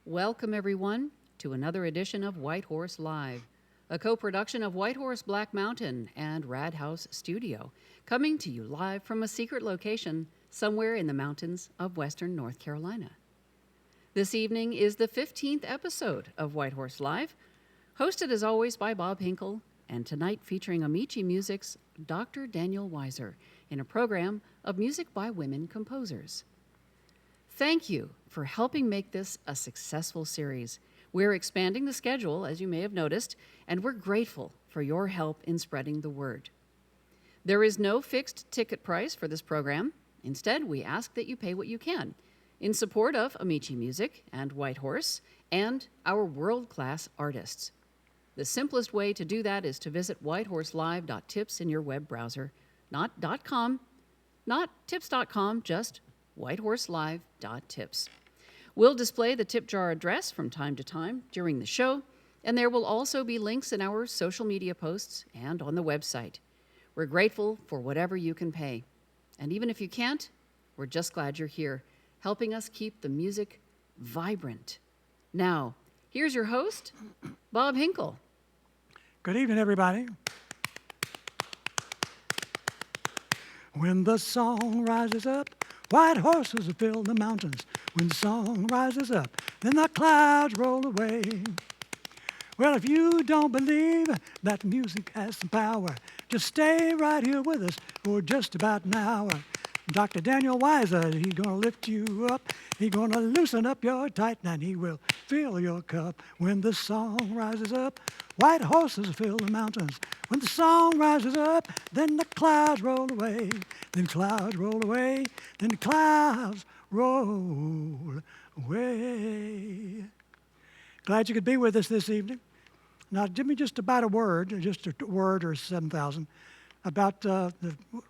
Welcome, everyone, to another edition of White Horse Live, a co-production of White Horse Black Mountain and Rad House Studio, coming to you live from a secret location somewhere in the mountains of western North Carolina. This evening is the 15th episode of White Horse Live, hosted as always by Bob Hinkle, and tonight featuring AmiciMusic's Dr. Daniel Weiser in a program of music by women composers. Thank you for helping make this a successful series. We're expanding the schedule, as you may have noticed, and we're grateful for your help in spreading the word. There is no fixed ticket price for this program. Instead, we ask that you pay what you can in support of AmiciMusic and White Horse and our world-class artists. The simplest way to do that is to visit whitehorselive.tips in your web browser, not .com, not tips.com, just whitehorselive.tips. We'll display the tip jar address from time to time during the show, and there will also be links in our social media posts and on the website. We're grateful for whatever you can pay. And even if you can't, we're just glad you're here, helping us keep the music vibrant. Now, here's your host, Bob Hinkle. Good evening, everybody. When the song rises up, white horses fill the mountains. When the song rises up, then the clouds roll away. Well, if you don't believe that music has some power, just stay right here with us for just about an hour. Dr. Daniel Weiser, he's going to lift you up. He's going to loosen up your tighten, and he will fill your cup. When the song rises up, white horses fill the mountains. When the song rises up, then the clouds roll away. Then clouds roll away. Then the clouds roll away. Glad you could be with us this evening. Now, give me just about a word or 7,000, about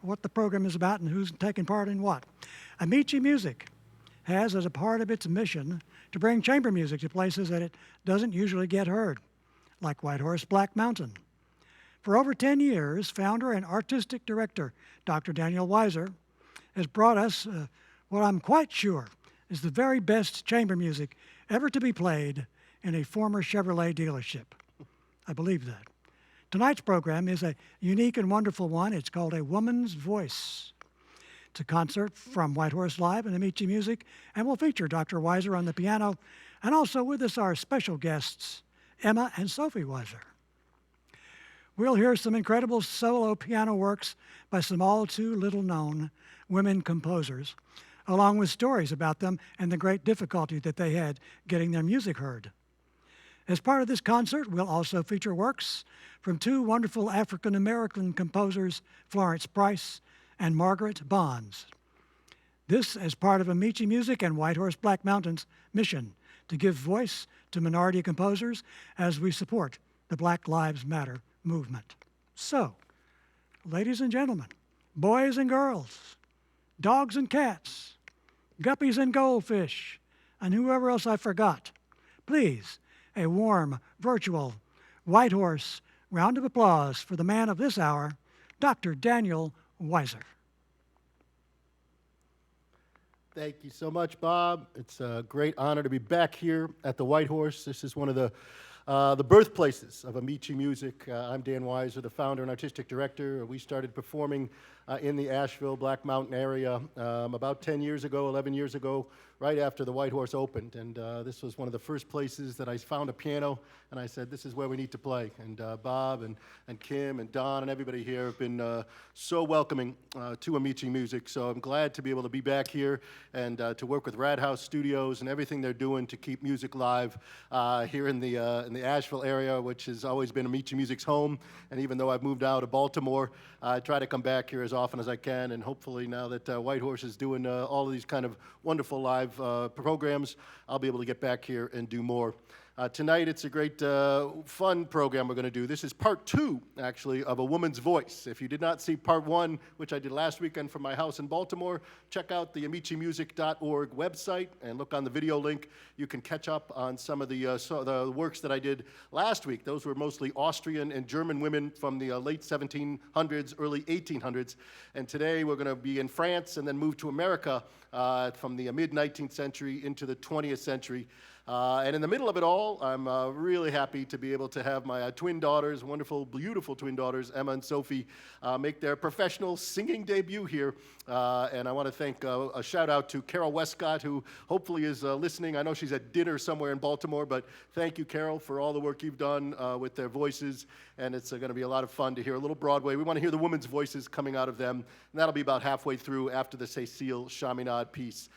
what the program is about and who's taking part in what. AmiciMusic has as a part of its mission to bring chamber music to places that it doesn't usually get heard, like White Horse Black Mountain. For over 10 years, founder and artistic director Dr. Daniel Weiser has brought us what I'm quite sure is the very best chamber music ever to be played in a former Chevrolet dealership. I believe that. Tonight's program is a unique and wonderful one. It's called A Woman's Voice. It's a concert from White Horse Live and AmiciMusic, and will feature Dr. Weiser on the piano, and also with us are special guests, Emma and Sophie Weiser. We'll hear some incredible solo piano works by some all too little known women composers, along with stories about them and the great difficulty that they had getting their music heard. As part of this concert, we'll also feature works from two wonderful African-American composers, Florence Price and Margaret Bonds. This as part of AmiciMusic and White Horse Black Mountain's mission to give voice to minority composers as we support the Black Lives Matter movement. So, ladies and gentlemen, boys and girls, dogs and cats, guppies and goldfish, and whoever else I forgot, please, a warm, virtual, White Horse round of applause for the man of this hour, Dr. Daniel Weiser. Thank you so much, Bob. It's a great honor to be back here at the White Horse. This is one of the birthplaces of AmiciMusic. I'm Dan Weiser, the founder and artistic director. We started performing in the Asheville, Black Mountain area about 10 years ago, 11 years ago, right after the White Horse opened. And this was one of the first places that I found a piano, and I said, this is where we need to play. And Bob and Kim and Don and everybody here have been so welcoming to AmiciMusic. So I'm glad to be able to be back here and to work with Rad House Studios and everything they're doing to keep music live here in the Asheville area, which has always been AmiciMusic's home. And even though I've moved out of Baltimore, I try to come back here as often as I can, and hopefully now that White Horse is doing all of these kind of wonderful live programs, I'll be able to get back here and do more. Tonight, it's a great, fun program we're going to do. This is part 2, actually, of A Woman's Voice. If you did not see part 1, which I did last weekend from my house in Baltimore, check out the AmiciMusic.org website and look on the video link. You can catch up on some of the works that I did last week. Those were mostly Austrian and German women from the late 1700s, early 1800s. And today, we're going to be in France and then move to America from the mid-19th century into the 20th century. And in the middle of it all, I'm really happy to be able to have my twin daughters, wonderful, beautiful twin daughters, Emma and Sophie, make their professional singing debut here. And I want to thank a shout out to Carol Westcott, who hopefully is listening. I know she's at dinner somewhere in Baltimore, but thank you, Carol, for all the work you've done with their voices. And it's going to be a lot of fun to hear a little Broadway. We want to hear the women's voices coming out of them. And that'll be about halfway through after the Cecile Chaminade piece.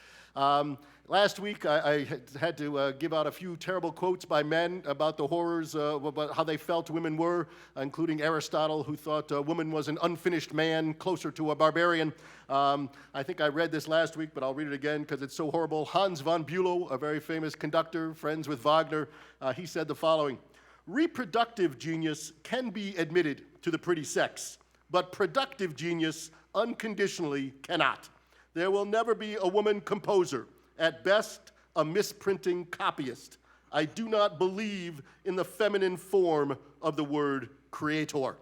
Last week, I had to give out a few terrible quotes by men about the horrors, about how they felt women were, including Aristotle, who thought a woman was an unfinished man, closer to a barbarian. I think I read this last week, but I'll read it again because it's so horrible. Hans von Bülow, a very famous conductor, friends with Wagner, he said the following: "Reproductive genius can be admitted to the pretty sex, but productive genius unconditionally cannot. There will never be a woman composer. At best, a misprinting copyist. I do not believe in the feminine form of the word creator."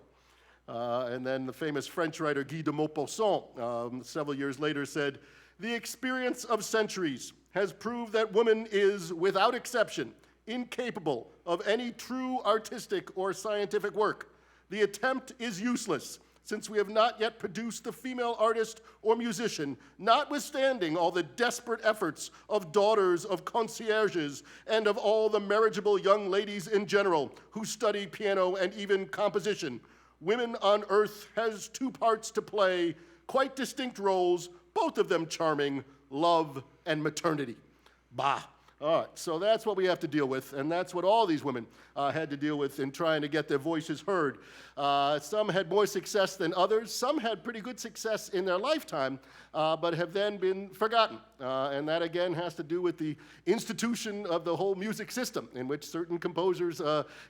And then the famous French writer Guy de Maupassant, several years later, said, "The experience of centuries has proved that woman is, without exception, incapable of any true artistic or scientific work. The attempt is useless, since we have not yet produced the female artist or musician, notwithstanding all the desperate efforts of daughters of concierges and of all the marriageable young ladies in general who study piano and even composition. Women on earth has two parts to play, quite distinct roles, both of them charming: love and maternity." Bah. All right, so that's what we have to deal with, and that's what all these women had to deal with in trying to get their voices heard. Some had more success than others. Some had pretty good success in their lifetime, but have then been forgotten. And that, again, has to do with the institution of the whole music system, in which certain composers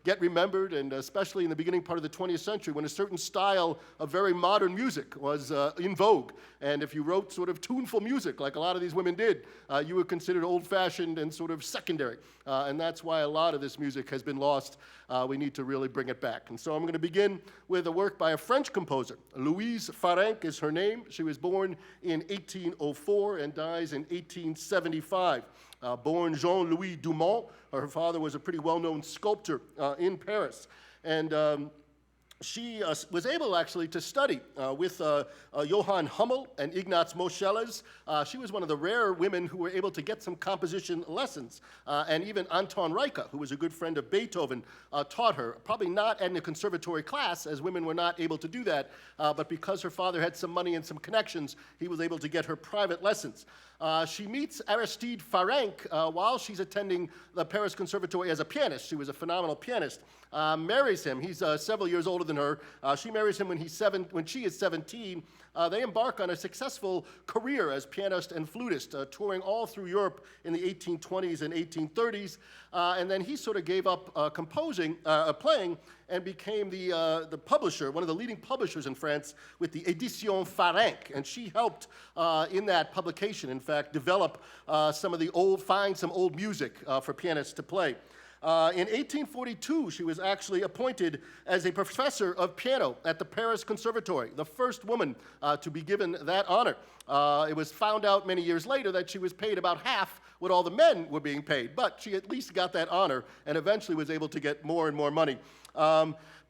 get remembered, and especially in the beginning part of the 20th century, when a certain style of very modern music was in vogue. And if you wrote sort of tuneful music, like a lot of these women did, you were considered old-fashioned and sort of secondary. And that's why a lot of this music has been lost. We need to really bring it back. And so I'm going to begin with a work by a French composer. Louise Farrenc is her name. She was born in 1804 and dies in 1875. Born Jean-Louis Dumont. Her father was a pretty well-known sculptor in Paris. And she was able, actually, to study with Johann Hummel and Ignaz Moscheles. She was one of the rare women who were able to get some composition lessons. And even Anton Reicha, who was a good friend of Beethoven, taught her, probably not in a conservatory class, as women were not able to do that, but because her father had some money and some connections, he was able to get her private lessons. She meets Aristide Farrenc while she's attending the Paris Conservatory as a pianist. She was a phenomenal pianist. Marries him. He's several years older than her. She marries him when she is 17. They embark on a successful career as pianist and flutist, touring all through Europe in the 1820s and 1830s. And then he sort of gave up playing, and became the publisher, one of the leading publishers in France, with the Édition Farrenc. And she helped in that publication, in fact, develop some old music for pianists to play. In 1842, she was actually appointed as a professor of piano at the Paris Conservatory, the first woman to be given that honor. It was found out many years later that she was paid about half what all the men were being paid, but she at least got that honor and eventually was able to get more and more money.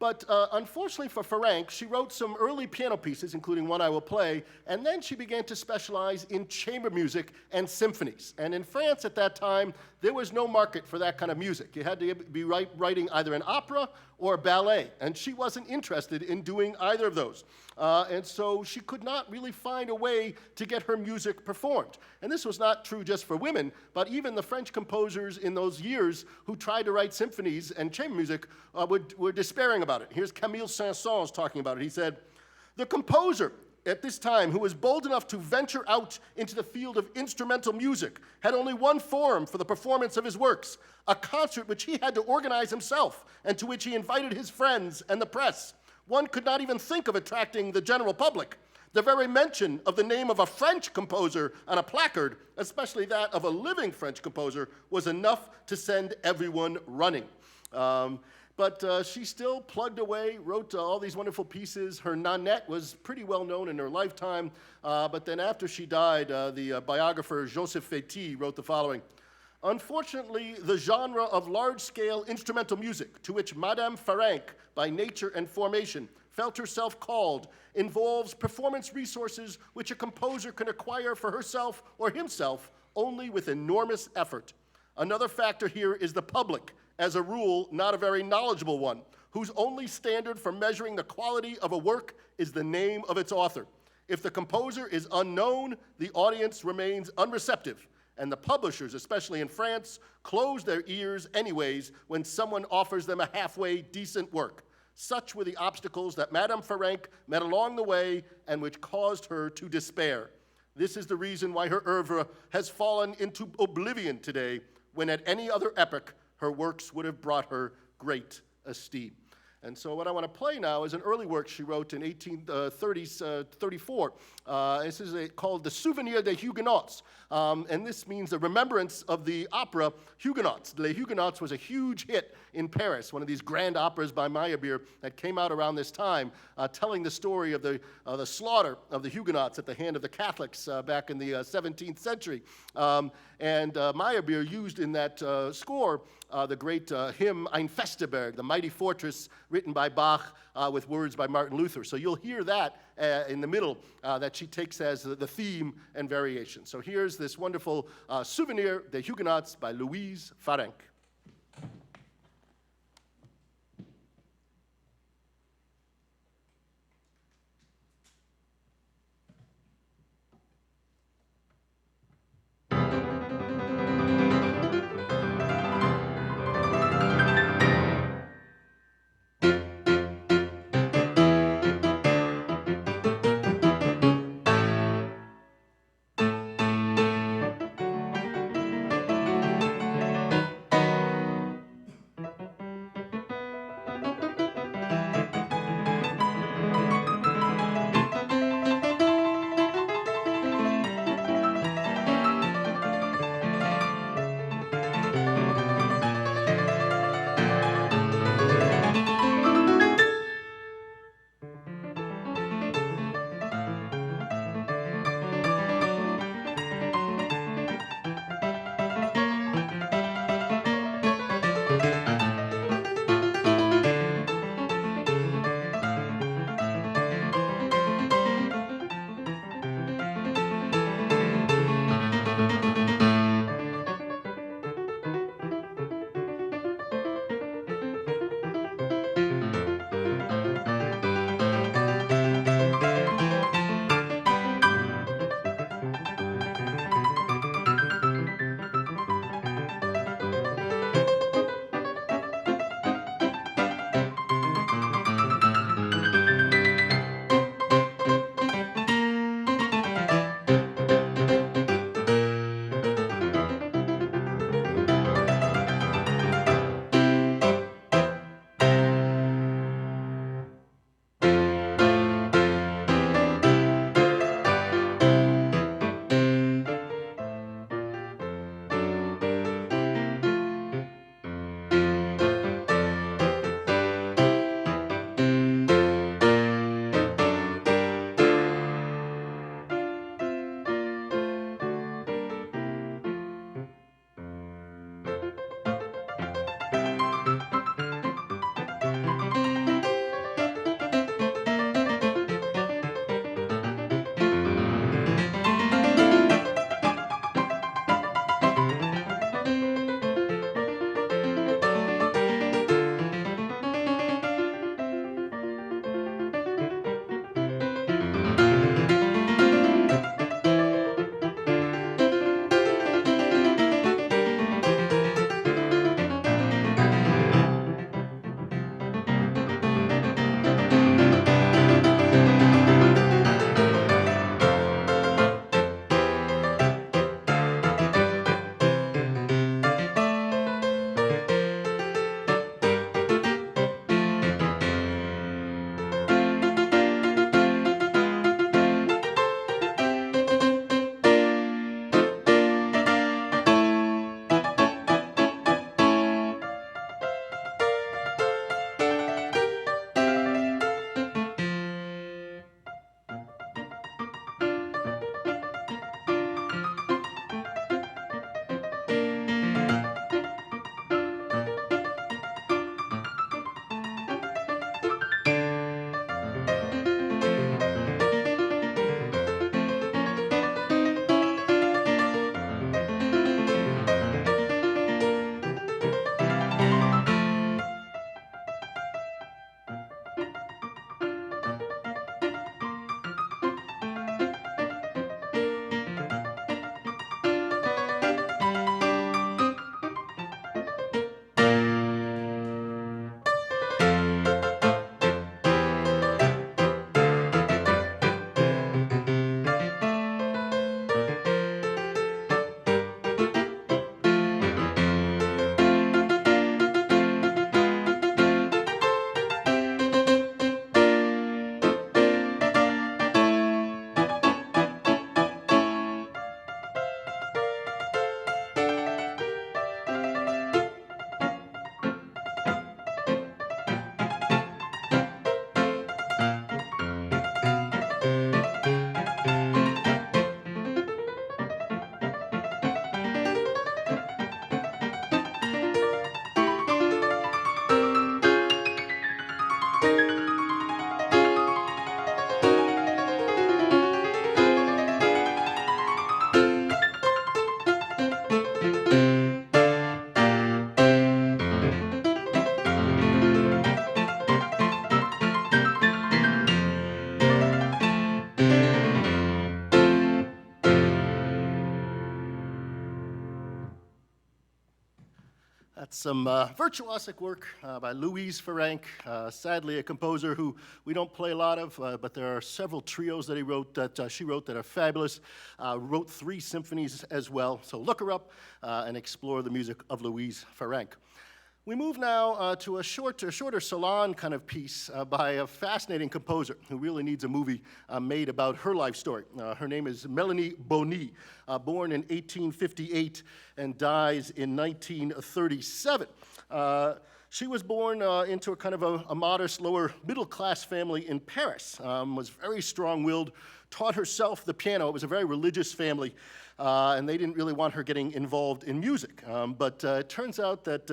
But unfortunately for Farrenc, she wrote some early piano pieces, including one I will play, and then she began to specialize in chamber music and symphonies. And in France at that time, there was no market for that kind of music. You had to be writing either an opera or a ballet, and she wasn't interested in doing either of those. And so she could not really find a way to get her music performed. And this was not true just for women, but even the French composers in those years who tried to write symphonies and chamber music were despairing about it. Here's Camille Saint-Saëns talking about it. He said, "The composer at this time who was bold enough to venture out into the field of instrumental music had only one form for the performance of his works, a concert which he had to organize himself and to which he invited his friends and the press. One could not even think of attracting the general public. The very mention of the name of a French composer on a placard, especially that of a living French composer, was enough to send everyone running." But she still plugged away, wrote all these wonderful pieces. Her Nanette was pretty well known in her lifetime, but then after she died, the biographer Joseph Féty wrote the following: Unfortunately, the genre of large-scale instrumental music to which Madame Farrenc, by nature and formation, felt herself called, involves performance resources which a composer can acquire for herself or himself only with enormous effort. Another factor here is the public, as a rule, not a very knowledgeable one, whose only standard for measuring the quality of a work is the name of its author. If the composer is unknown, the audience remains unreceptive, and the publishers, especially in France, close their ears anyways when someone offers them a halfway decent work. Such were the obstacles that Madame Farrenc met along the way and which caused her to despair. This is the reason why her oeuvre has fallen into oblivion today, when at any other epoch her works would have brought her great esteem. And so what I want to play now is an early work she wrote in 1834. This is called The Souvenir des Huguenots. And this means the remembrance of the opera Huguenots. Les Huguenots was a huge hit in Paris, one of these grand operas by Meyerbeer that came out around this time, telling the story of the slaughter of the Huguenots at the hand of the Catholics back in the 17th century. And Meyerbeer used in that score the great hymn Ein Festeberg, the mighty fortress, written by Bach with words by Martin Luther. So you'll hear that in the middle that she takes as the theme and variation. So here's this wonderful Souvenir des Huguenots by Louise Farrenc. some virtuosic work by Louise Farrenc, sadly a composer who we don't play a lot of, but there are several trios that she wrote that are fabulous. Wrote 3 symphonies as well, so look her up and explore the music of Louise Farrenc. We move now to a shorter salon kind of piece by a fascinating composer who really needs a movie made about her life story. Her name is Mélanie Boni, born in 1858 and dies in 1937. She was born into a kind of a modest, lower middle-class family in Paris, was very strong-willed, taught herself the piano. It was a very religious family, and they didn't really want her getting involved in music. But it turns out that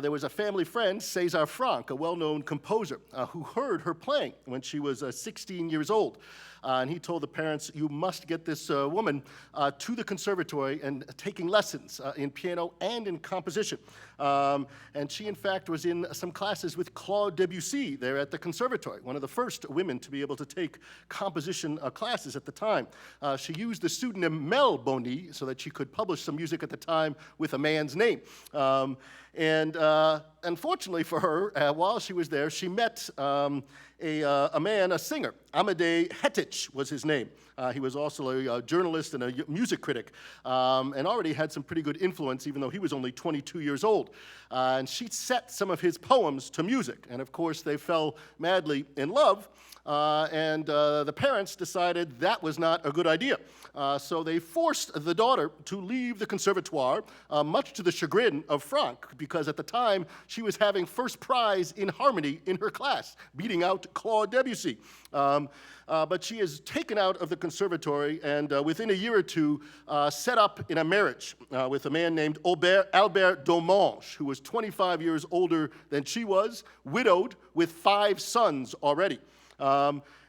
there was a family friend, Cecile, a well-known composer, who heard her playing when she was 16 years old. And he told the parents, you must get this woman to the conservatory and taking lessons in piano and in composition. And she, in fact, was in some classes with Claude Debussy there at the conservatory, one of the first women to be able to take composition classes at the time. She used the pseudonym Mel Boni so that she could publish some music at the time with a man's name. And unfortunately for her, while she was there, she met a man, a singer. Amédée Hettich was his name. He was also a journalist and a music critic, and already had some pretty good influence, even though he was only 22 years old. And she set some of his poems to music, and of course they fell madly in love, and the parents decided that was not a good idea. So they forced the daughter to leave the conservatoire, much to the chagrin of Franck, because at the time she was having first prize in harmony in her class, beating out Claude Debussy. But she is taken out of the conservatory and within a year or two set up in a marriage with a man named Albert Domange, who was 25 years older than she was, widowed with 5 sons already.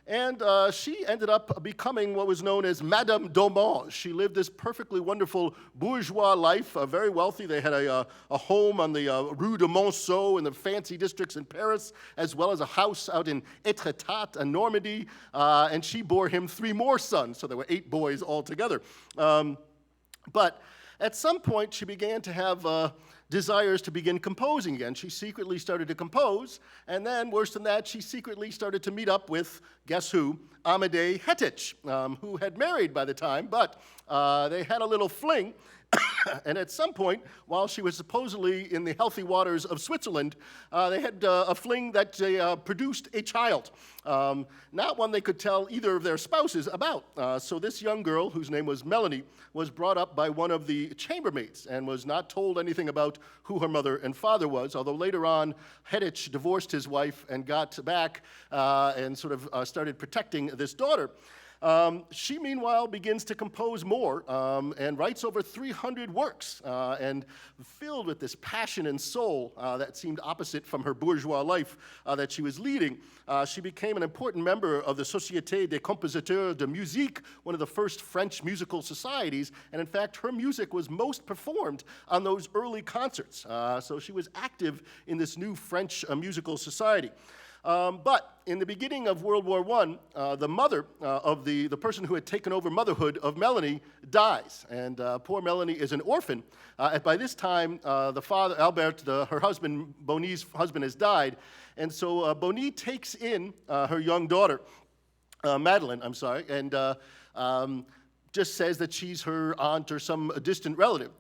And she ended up becoming what was known as Madame Domange. She lived this perfectly wonderful bourgeois life, very wealthy. They had a home on the Rue de Monceau in the fancy districts in Paris, as well as a house out in Étretat in Normandy. And she bore him 3 more sons, so there were 8 boys altogether. But at some point, she began to have desires to begin composing again. She secretly started to compose, and then, worse than that, she secretly started to meet up with, guess who? Amédée Hettich, who had married by the time, but they had a little fling. And at some point, while she was supposedly in the healthy waters of Switzerland, they had a fling that produced a child. Not one they could tell either of their spouses about. So this young girl, whose name was Melanie, was brought up by one of the chambermaids and was not told anything about who her mother and father was, although later on, Hettich divorced his wife and got back and sort of started protecting this daughter. She, meanwhile, begins to compose more and writes over 300 works, and filled with this passion and soul that seemed opposite from her bourgeois life that she was leading. She became an important member of the Société des Compositeurs de Musique, one of the first French musical societies, and in fact, her music was most performed on those early concerts. So she was active in this new French musical society. But in the beginning of World War I, the mother of the person who had taken over motherhood of Melanie dies, and poor Melanie is an orphan. By this time, the father, Albert, her husband, Boni's husband, has died, and so Boni takes in her young daughter, Madeleine, and just says that she's her aunt or some distant relative.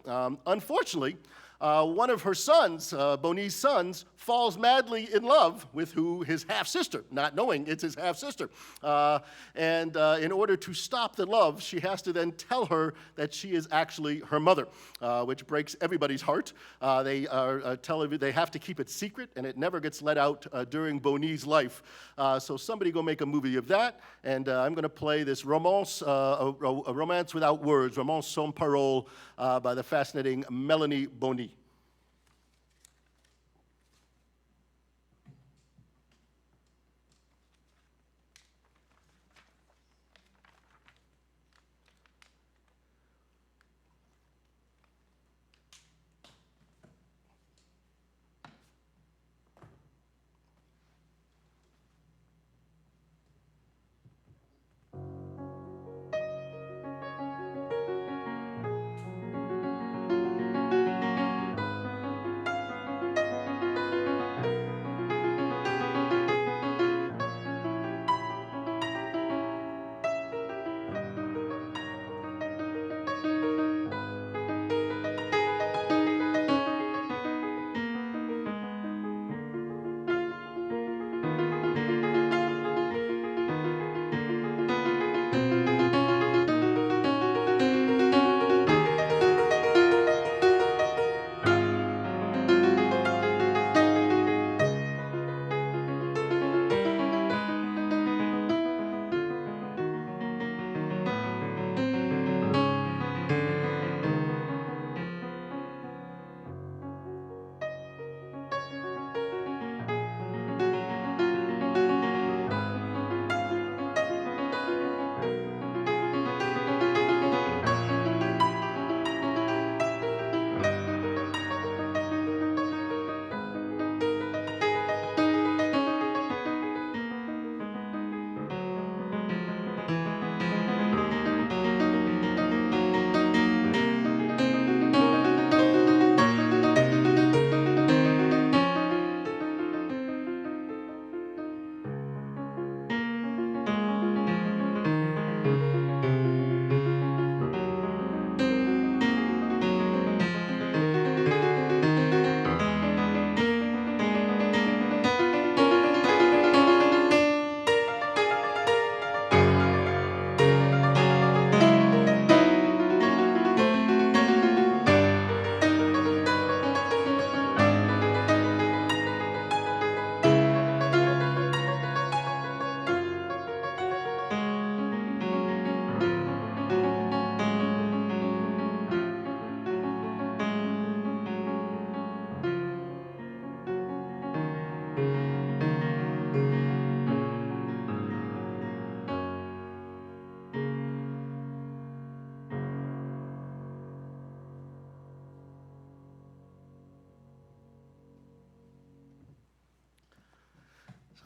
Unfortunately, one of her sons, Boni's sons, falls madly in love with his half-sister, not knowing it's his half-sister. And in order to stop the love, she has to then tell her that she is actually her mother, which breaks everybody's heart. They have to keep it secret, and it never gets let out during Boni's life. So somebody go make a movie of that, and I'm going to play this romance, a romance without words, Romance sans parole, by the fascinating Mélanie Boni.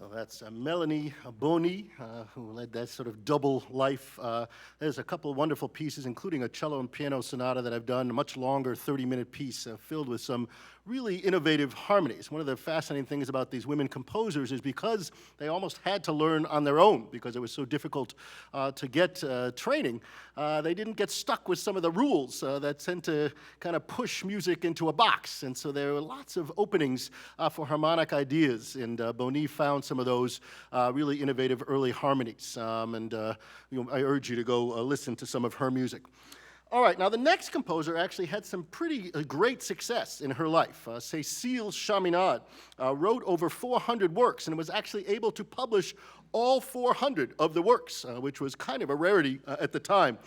Well, that's Melanie Boni, who led that sort of double life. There's a couple of wonderful pieces, including a cello and piano sonata that I've done, a much longer 30-minute piece filled with some really innovative harmonies. One of the fascinating things about these women composers is because they almost had to learn on their own because it was so difficult to get training, they didn't get stuck with some of the rules that tend to kind of push music into a box. And so there were lots of openings for harmonic ideas, and Boni found some of those really innovative early harmonies. I urge you to go listen to some of her music. All right, now the next composer actually had some pretty great success in her life. Cecile Chaminade wrote over 400 works and was actually able to publish all 400 of the works, which was kind of a rarity at the time.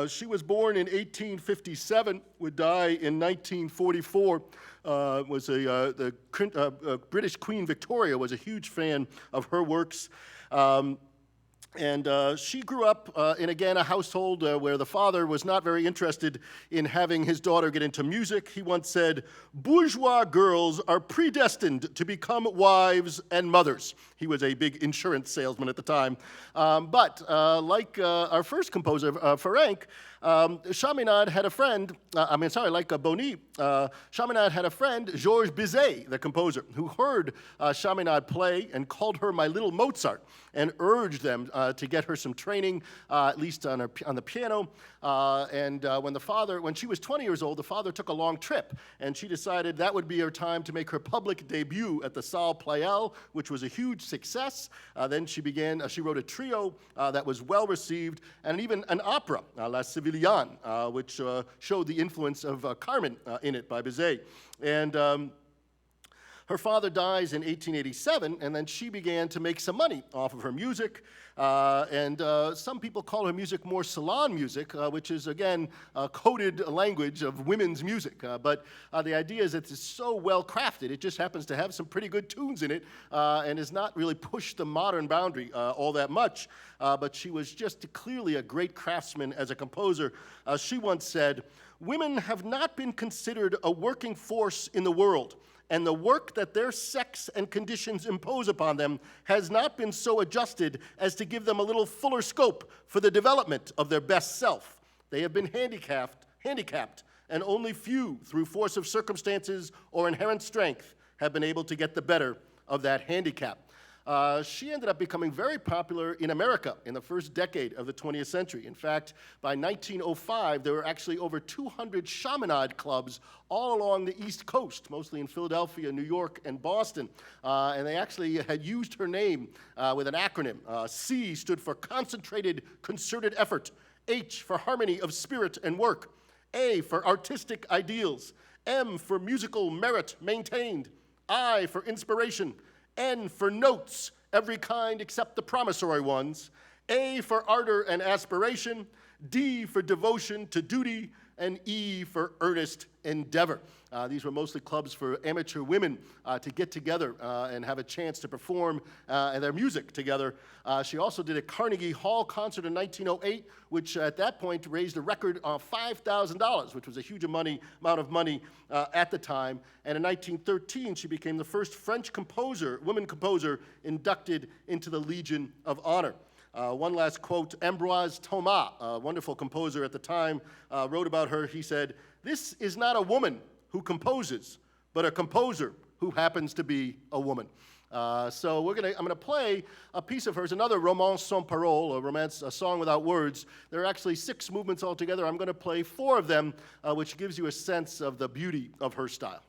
She was born in 1857, would die in 1944. The British Queen Victoria was a huge fan of her works. She grew up in, again, a household where the father was not very interested in having his daughter get into music. He once said, "Bourgeois girls are predestined to become wives and mothers." He was a big insurance salesman at the time. Like our first composer, Farrenc, Chaminade had a friend, like Boni, Chaminade had a friend, Georges Bizet, the composer, who heard Chaminade play and called her "my little Mozart," and urged them to get her some training, at least on the piano. When she was 20 years old, the father took a long trip, and she decided that would be her time to make her public debut at the Salle Pleyel, which was a huge success. Then she wrote a trio that was well received, and even an opera, La Civiliane, which showed the influence of Carmen in it by Bizet. And her father dies in 1887, and then she began to make some money off of her music. Some people call her music more salon music, which is, again, a coded language of women's music. But the idea is that it's so well crafted, it just happens to have some pretty good tunes in it, and has not really pushed the modern boundary all that much. But she was just clearly a great craftsman as a composer. She once said, "Women have not been considered a working force in the world, and the work that their sex and conditions impose upon them has not been so adjusted as to give them a little fuller scope for the development of their best self. They have been handicapped, and only few, through force of circumstances or inherent strength, have been able to get the better of that handicap." She ended up becoming very popular in America in the first decade of the 20th century. In fact, by 1905, there were actually over 200 Chaminade clubs all along the East Coast, mostly in Philadelphia, New York, and Boston. And they actually had used her name with an acronym. C stood for Concentrated Concerted Effort. H for Harmony of Spirit and Work. A for Artistic Ideals. M for Musical Merit Maintained. I for Inspiration. N for notes, every kind except the promissory ones. A for ardor and aspiration. D for devotion to duty. And E for earnest endeavor. These were mostly clubs for amateur women to get together and have a chance to perform their music together. She also did a Carnegie Hall concert in 1908, which at that point raised a record of $5,000, which was a huge amount of money at the time. And in 1913, she became the first French woman composer inducted into the Legion of Honor. One last quote, Ambroise Thomas, a wonderful composer at the time, wrote about her. He said, "This is not a woman who composes, but a composer who happens to be a woman." So I'm gonna play a piece of hers, another romance sans parole, a song without words. There are actually 6 movements altogether. I'm gonna play 4 of them, which gives you a sense of the beauty of her style.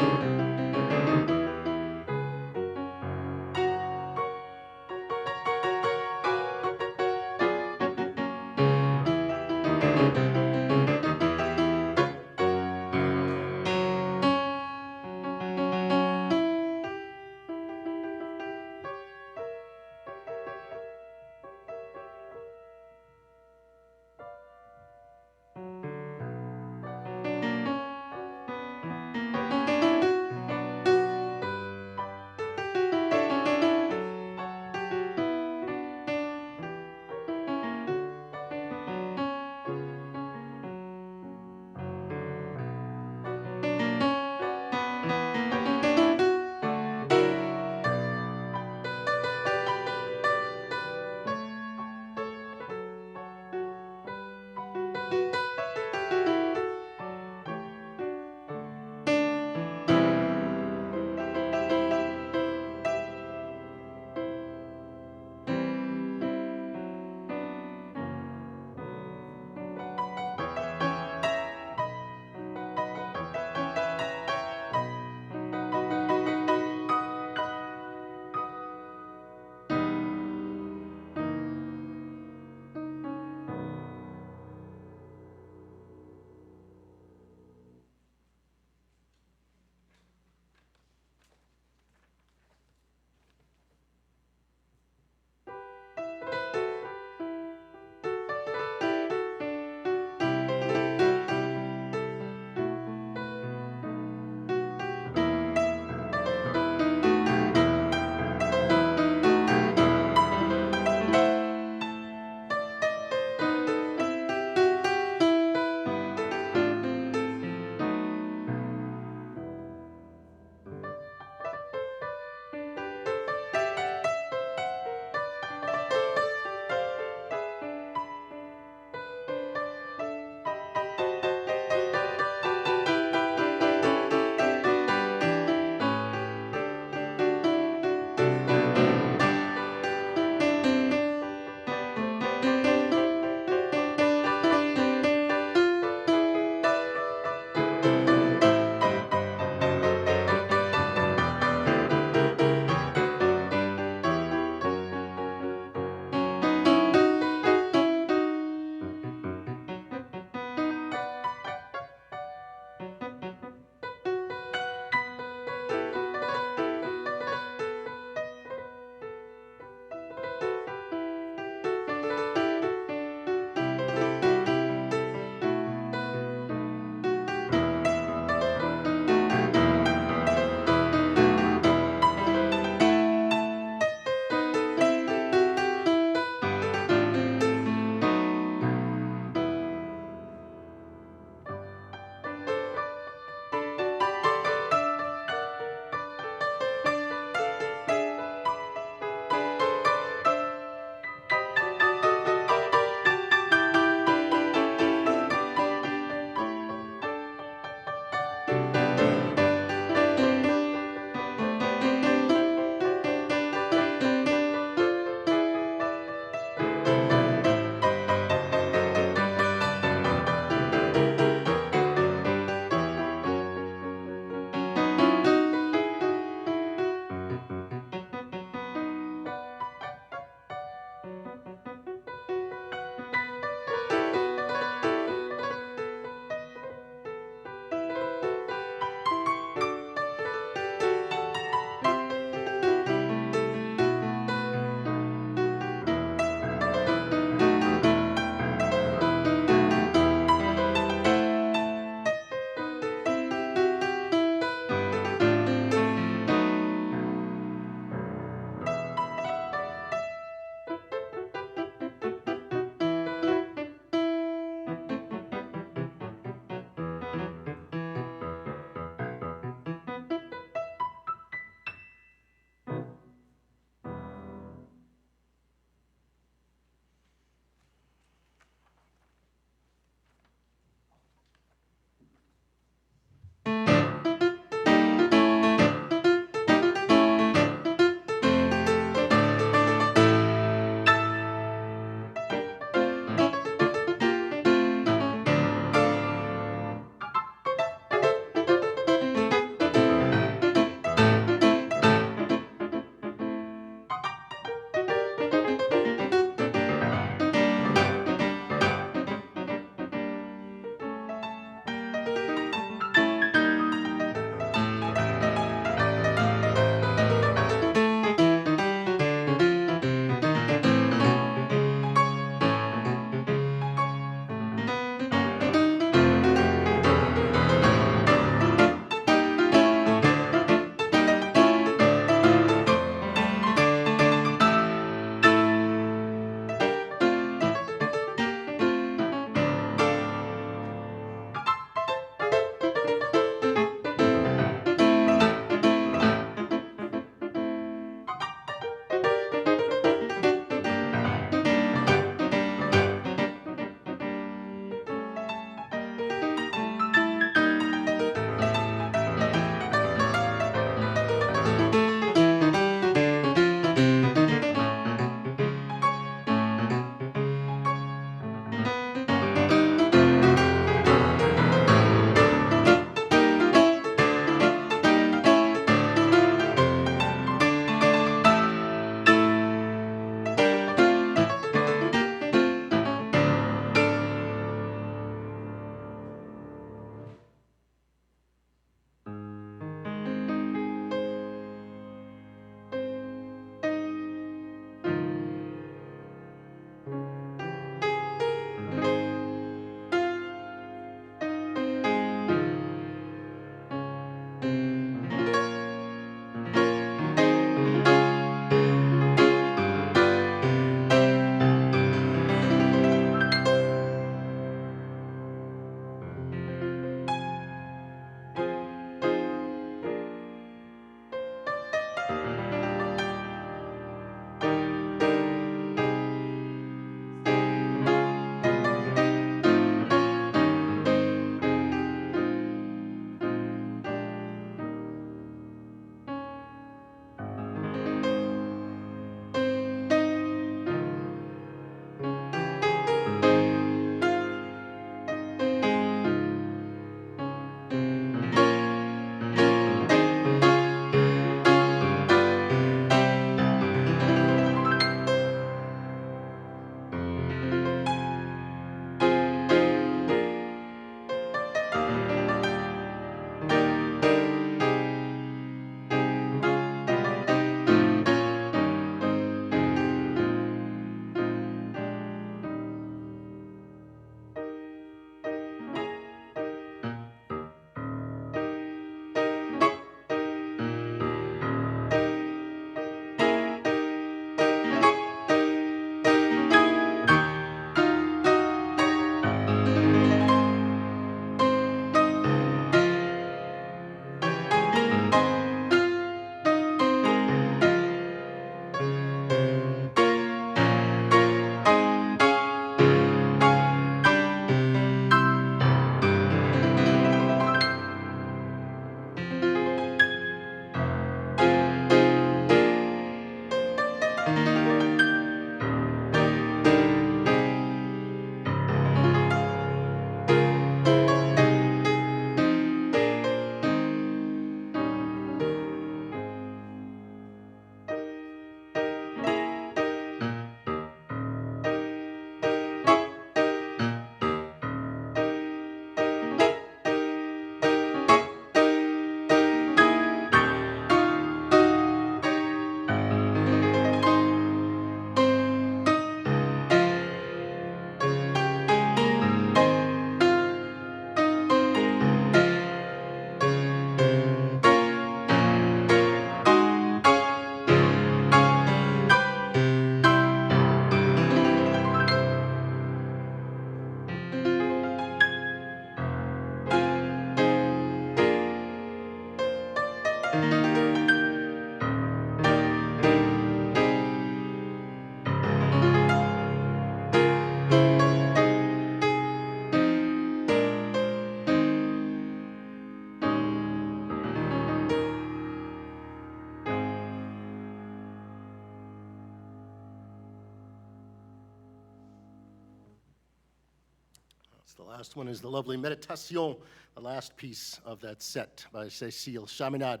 The last one is the lovely Meditation, the last piece of that set by Cecile, Chaminade.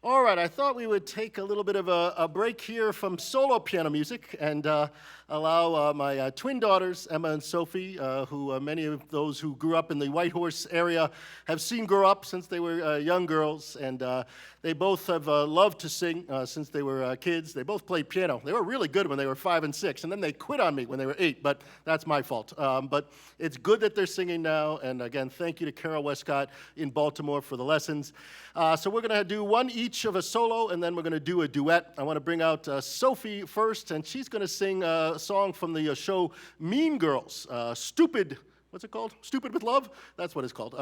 All right, I thought we would take a little bit of a break here from solo piano music and allow my twin daughters, Emma and Sophie, who many of those who grew up in the Whitehorse area have seen grow up since they were young girls, and they both have loved to sing since they were kids. They both played piano. They were really good when they were 5 and 6, and then they quit on me when they were 8, but that's my fault. But it's good that they're singing now, and again, thank you to Carol Westcott in Baltimore for the lessons. So we're going to do one each of a solo, and then we're going to do a duet. I want to bring out Sophie first, and she's going to sing a song from the show Mean Girls, Stupid. What's it called? Stupid with Love? That's what it's called.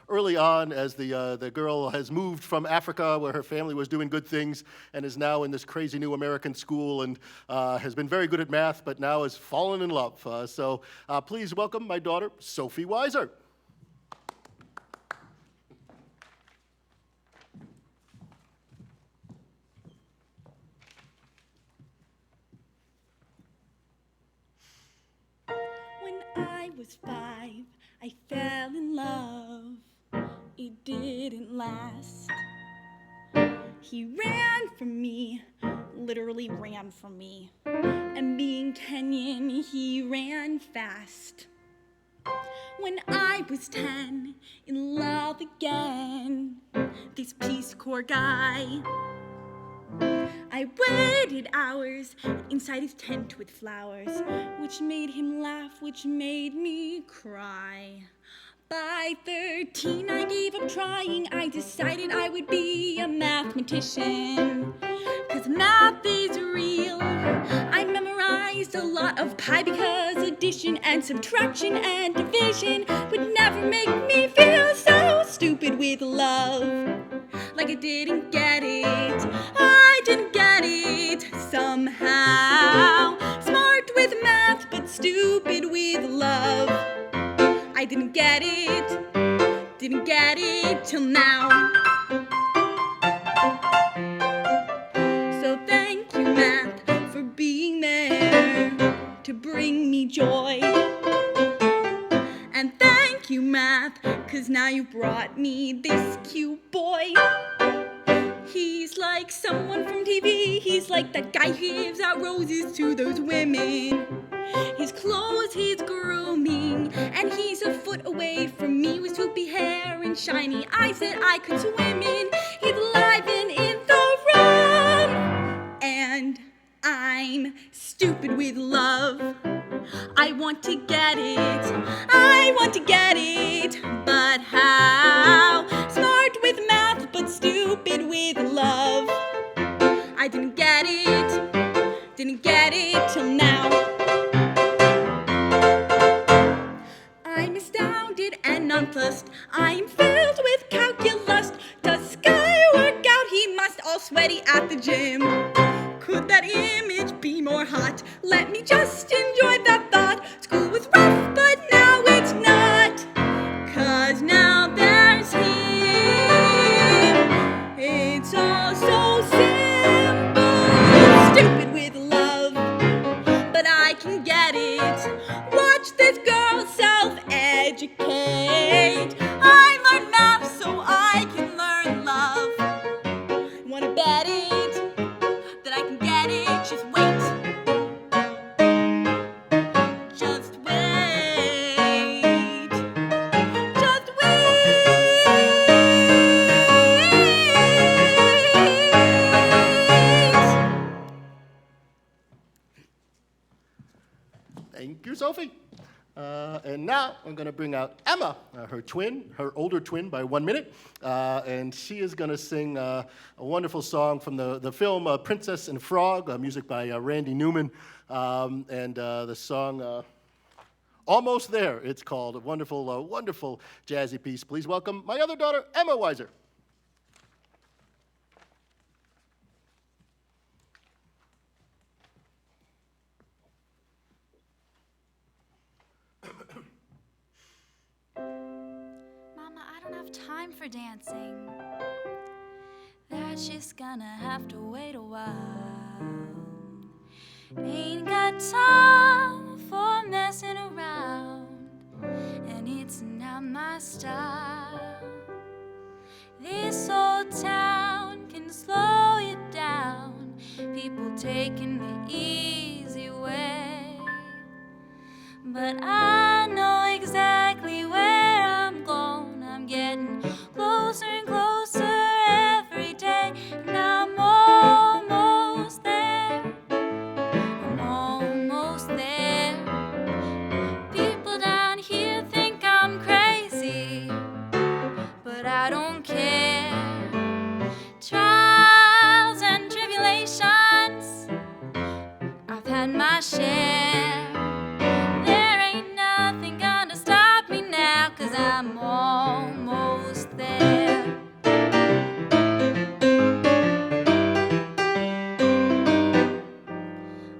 Early on, as the girl has moved from Africa, where her family was doing good things, and is now in this crazy new American school, and has been very good at math, but now has fallen in love. So please welcome my daughter, Sophie Weiser. I was 5, I fell in love, it didn't last. He ran from me, literally ran from me, and being Kenyan, he ran fast. When I was 10, in love again, this Peace Corps guy. I waited hours inside his tent with flowers, which made him laugh, which made me cry. By 13, I gave up trying. I decided I would be a mathematician, 'cause math is real. I memorized a lot of pi because addition and subtraction and division would never make me feel so stupid with love. Like I didn't get it, I didn't get it somehow. Smart with math, but stupid with love. I didn't get it till now. So thank you, math, for being there to bring me joy. And thank you, math, 'cause now you brought me this cute boy. He's like someone from TV, he's like that guy who gives out roses to those women. His clothes, his grooming, and he's a foot away from me with swoopy hair and shiny eyes that I could swim in. He's alive and in the room, and I'm stupid with love. I want to get it, but how? Smart with math, but stupid with love. I didn't get it till now. I'm astounded and nonplussed, I'm filled with calculus. Does Sky work out? He must all sweaty at the gym. Could that image be more hot? Let me just enjoy that thought. School was rough, but now it's not. 'Cause now there's him. It's all so simple. Stupid with love, but I can get it. Watch this girl self-educate. I learned math so I can learn love. Wanna bet it? That I can get it, just wait. Just wait. Just wait. Thank you, Sophie. And now I'm going to bring out Emma, her twin, her older twin by 1 minute, and she is going to sing a wonderful song from the film Princess and Frog, music by Randy Newman, and the song Almost There, it's called. A wonderful, wonderful jazzy piece. Please welcome my other daughter, Emma Weiser. Mama, I don't have time for dancing. That's just gonna have to wait a while. Ain't got time for messing around. And it's not my style. This old town can slow you down, people taking the easy way. But I know exactly where I'm going. I'm getting closer and closer every day, and I'm almost there. I'm almost there. People down here think I'm crazy, but I don't care. Trials and tribulations, I've had my share. There ain't nothing gonna stop me now, 'cause I'm almost there.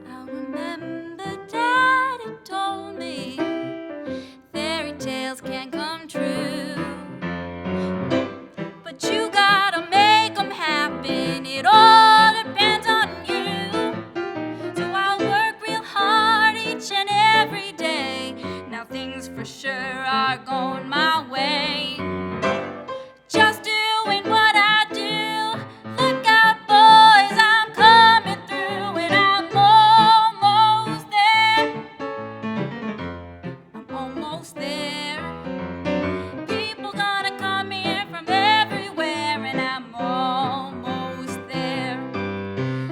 I remember Daddy told me fairy tales can't come true, but you gotta make 'em happen. It all depends on you. So I'll work real hard each and every day. Now things for sure are going my way. Just doing what I do. Look out, boys, I'm coming through, and I'm almost there. I'm almost there. People gonna come here from everywhere, and I'm almost there.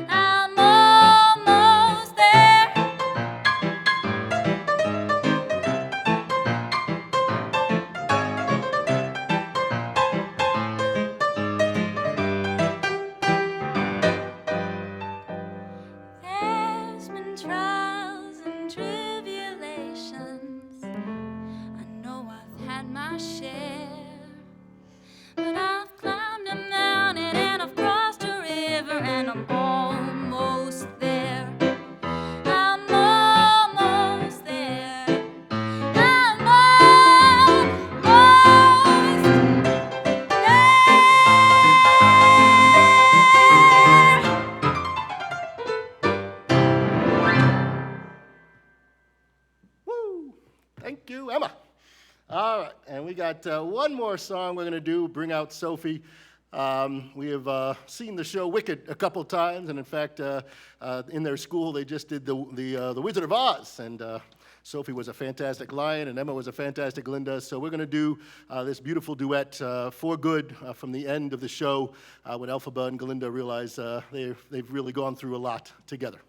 I'm almost there. There's been trials and tribulations. I know I've had my share, but I've climbed a mountain and I've crossed a river, and I'm almost there. I'm almost there. I'm almost Woo! Thank you, Emma. All right, and we got one more song we're going to do, bring out Sophie. We have seen the show Wicked a couple times, and in fact, in their school, they just did the Wizard of Oz, and Sophie was a fantastic lion, and Emma was a fantastic Glinda, so we're going to do this beautiful duet, For Good, from the end of the show, when Elphaba and Glinda realize they've really gone through a lot together.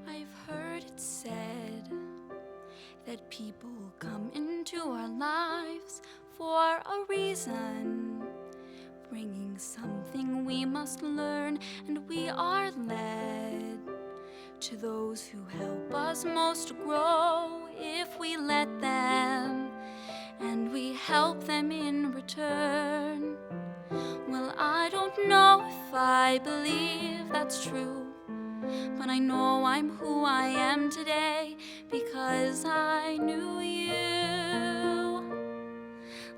I've heard it said that people come into our lives for a reason, bringing something we must learn, and we are led to those who help us most grow if we let them, and we help them in return. Well, I don't know if I believe that's true, but I know I'm who I am today because I knew you.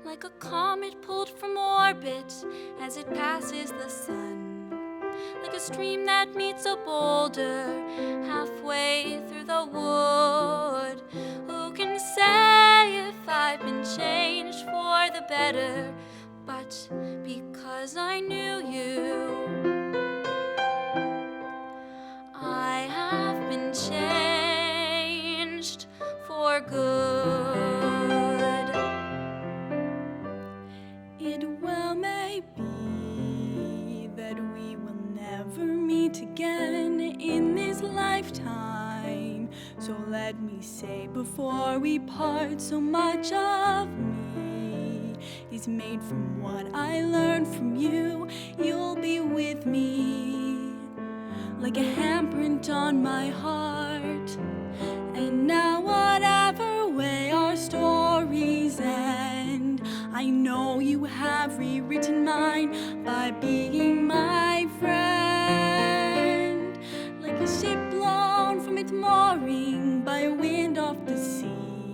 Like a comet pulled from orbit as it passes the sun, like a stream that meets a boulder halfway through the wood. Who can say if I've been changed for the better? But because I knew you, I have been changed for good. It well may be that we will never meet again in this lifetime. So let me say before we part, so much of me is made from what I learned from you. You'll be with me like a handprint on my heart. And now whatever way our stories end, I know you have rewritten mine by being my friend. Like a ship blown from its mooring by a wind off the sea,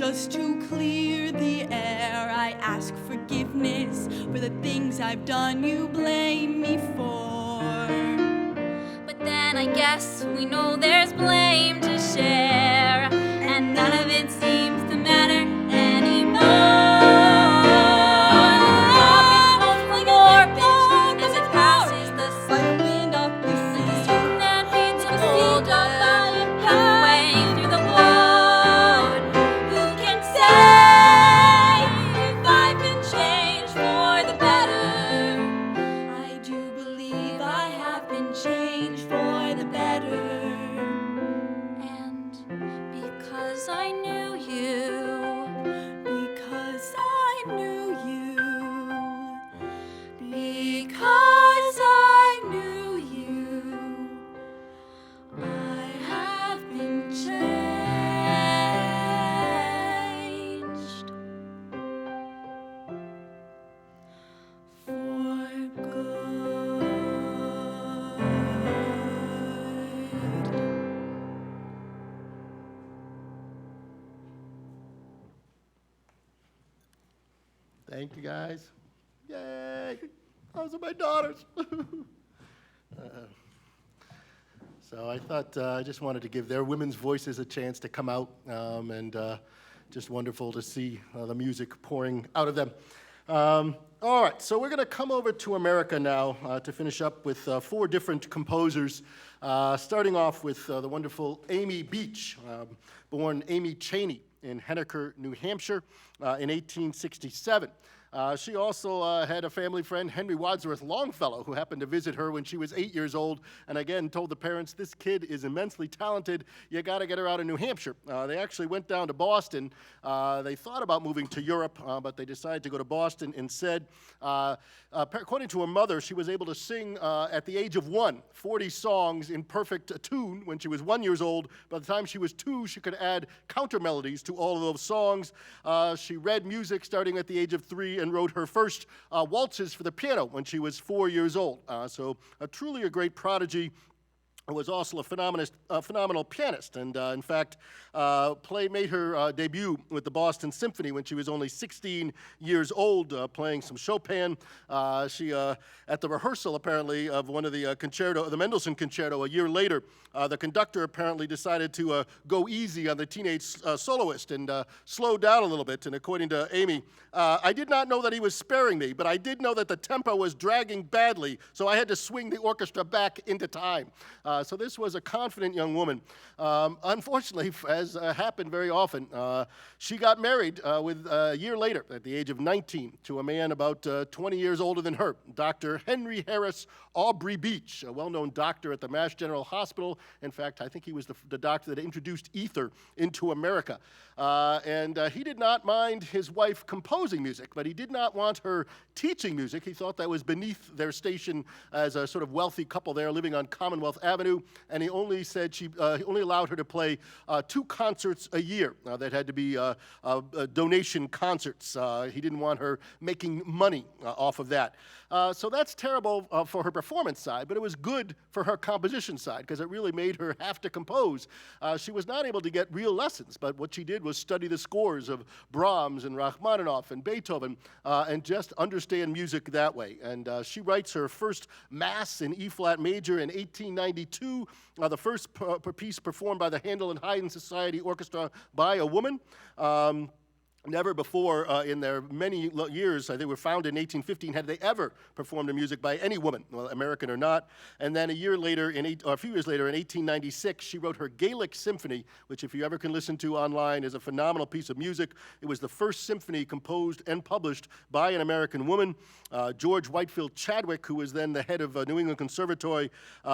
just to clear the air. I ask forgiveness for the things I've done you blame me for. But then I guess we know there's blame to share, and none of it seems to matter anymore. The rocket goes from orbit as it passes the sun. Wind off the sea. That means a boulder halfway through the wood. Who can say if I've been changed for the better? I do believe I have been changed for the better. And because I knew you, Because I knew you. because I knew you, I have been changed for good. Thank you, guys. Yay! Those are my daughters. So I thought I just wanted to give their women's voices a chance to come out, and just wonderful to see the music pouring out of them. All right, so we're going to come over to America now to finish up with 4 different composers, starting off with the wonderful Amy Beach, born Amy Chaney in Henniker, New Hampshire, in 1867. She also had a family friend, Henry Wadsworth Longfellow, who happened to visit her when she was 8 years old, and again told the parents, this kid is immensely talented, you got to get her out of New Hampshire. They actually went down to Boston. They thought about moving to Europe, but they decided to go to Boston instead. According to her mother, she was able to sing at the age of 1, 40 songs in perfect tune when she was 1 year old. By the time she was 2, she could add counter melodies to all of those songs. She read music starting at the age of 3 and wrote her first waltzes for the piano when she was 4 years old. So truly a great prodigy. Was also a phenomenal pianist, and in fact, made her debut with the Boston Symphony when she was only 16 years old, playing some Chopin. She, at the rehearsal, apparently, of one of the the Mendelssohn Concerto a year later, the conductor apparently decided to go easy on the teenage soloist and slow down a little bit. And according to Amy, I did not know that he was sparing me, but I did know that the tempo was dragging badly, so I had to swing the orchestra back into time. So this was a confident young woman. Unfortunately, as happened very often, she got married a year later, at the age of 19, to a man about 20 years older than her, Dr. Henry Harris Aubrey Beach, a well-known doctor at the Mass General Hospital. In fact, I think he was the doctor that introduced ether into America. And he did not mind his wife composing music, but he did not want her teaching music. He thought that was beneath their station as a sort of wealthy couple there living on Commonwealth Avenue. And he only said he only allowed her to play 2 concerts a year that had to be donation concerts. He didn't want her making money off of that. So that's terrible for her performance side, but it was good for her composition side because it really made her have to compose. She was not able to get real lessons, but what she did was study the scores of Brahms and Rachmaninoff and Beethoven and just understand music that way. And she writes her first Mass in E-flat major in 1892, the first piece performed by the Handel and Haydn Society Orchestra by a woman. Never before in their many years, they were founded in 1815, had they ever performed the music by any woman, well, American or not. And then a few years later, in 1896, she wrote her Gaelic Symphony, which if you ever can listen to online is a phenomenal piece of music. It was the first symphony composed and published by an American woman. George Whitefield Chadwick, who was then the head of New England Conservatory,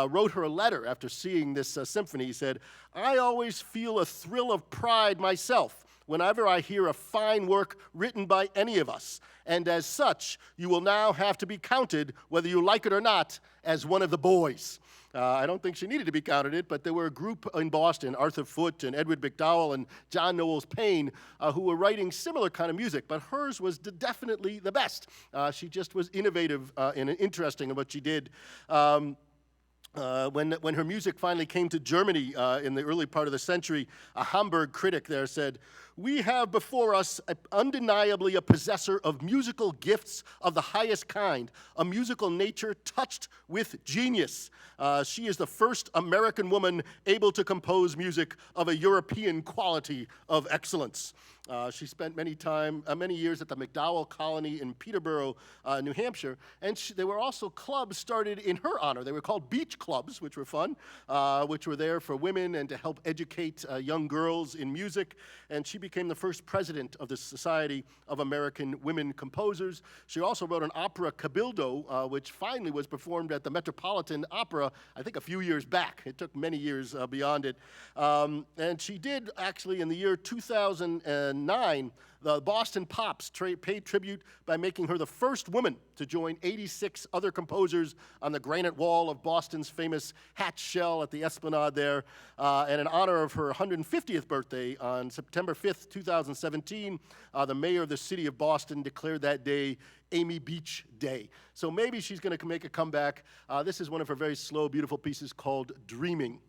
wrote her a letter after seeing this symphony. He said, "I always feel a thrill of pride myself whenever I hear a fine work written by any of us, and as such, you will now have to be counted, whether you like it or not, as one of the boys." I don't think she needed to be counted it, but there were a group in Boston, Arthur Foote and Edward McDowell and John Knowles Payne, who were writing similar kind of music, but hers was definitely the best. She just was innovative and interesting in what she did. When her music finally came to Germany in the early part of the century, a Hamburg critic there said, we have before us undeniably a possessor of musical gifts of the highest kind, a musical nature touched with genius. She is the first American woman able to compose music of a European quality of excellence. She spent many years at the MacDowell Colony in Peterborough, New Hampshire, and there were also clubs started in her honor. They were called beach clubs, which were fun, which were there for women and to help educate young girls in music, and she became the first president of the Society of American Women Composers. She also wrote an opera, Cabildo, which finally was performed at the Metropolitan Opera, I think a few years back. It took many years beyond it. And she did, actually, in the year 2009, the Boston Pops paid tribute by making her the first woman to join 86 other composers on the granite wall of Boston's famous Hatch Shell at the Esplanade there. And in honor of her 150th birthday on September 5th, 2017, the mayor of the city of Boston declared that day Amy Beach Day. So maybe she's going to make a comeback. This is one of her very slow, beautiful pieces called Dreaming.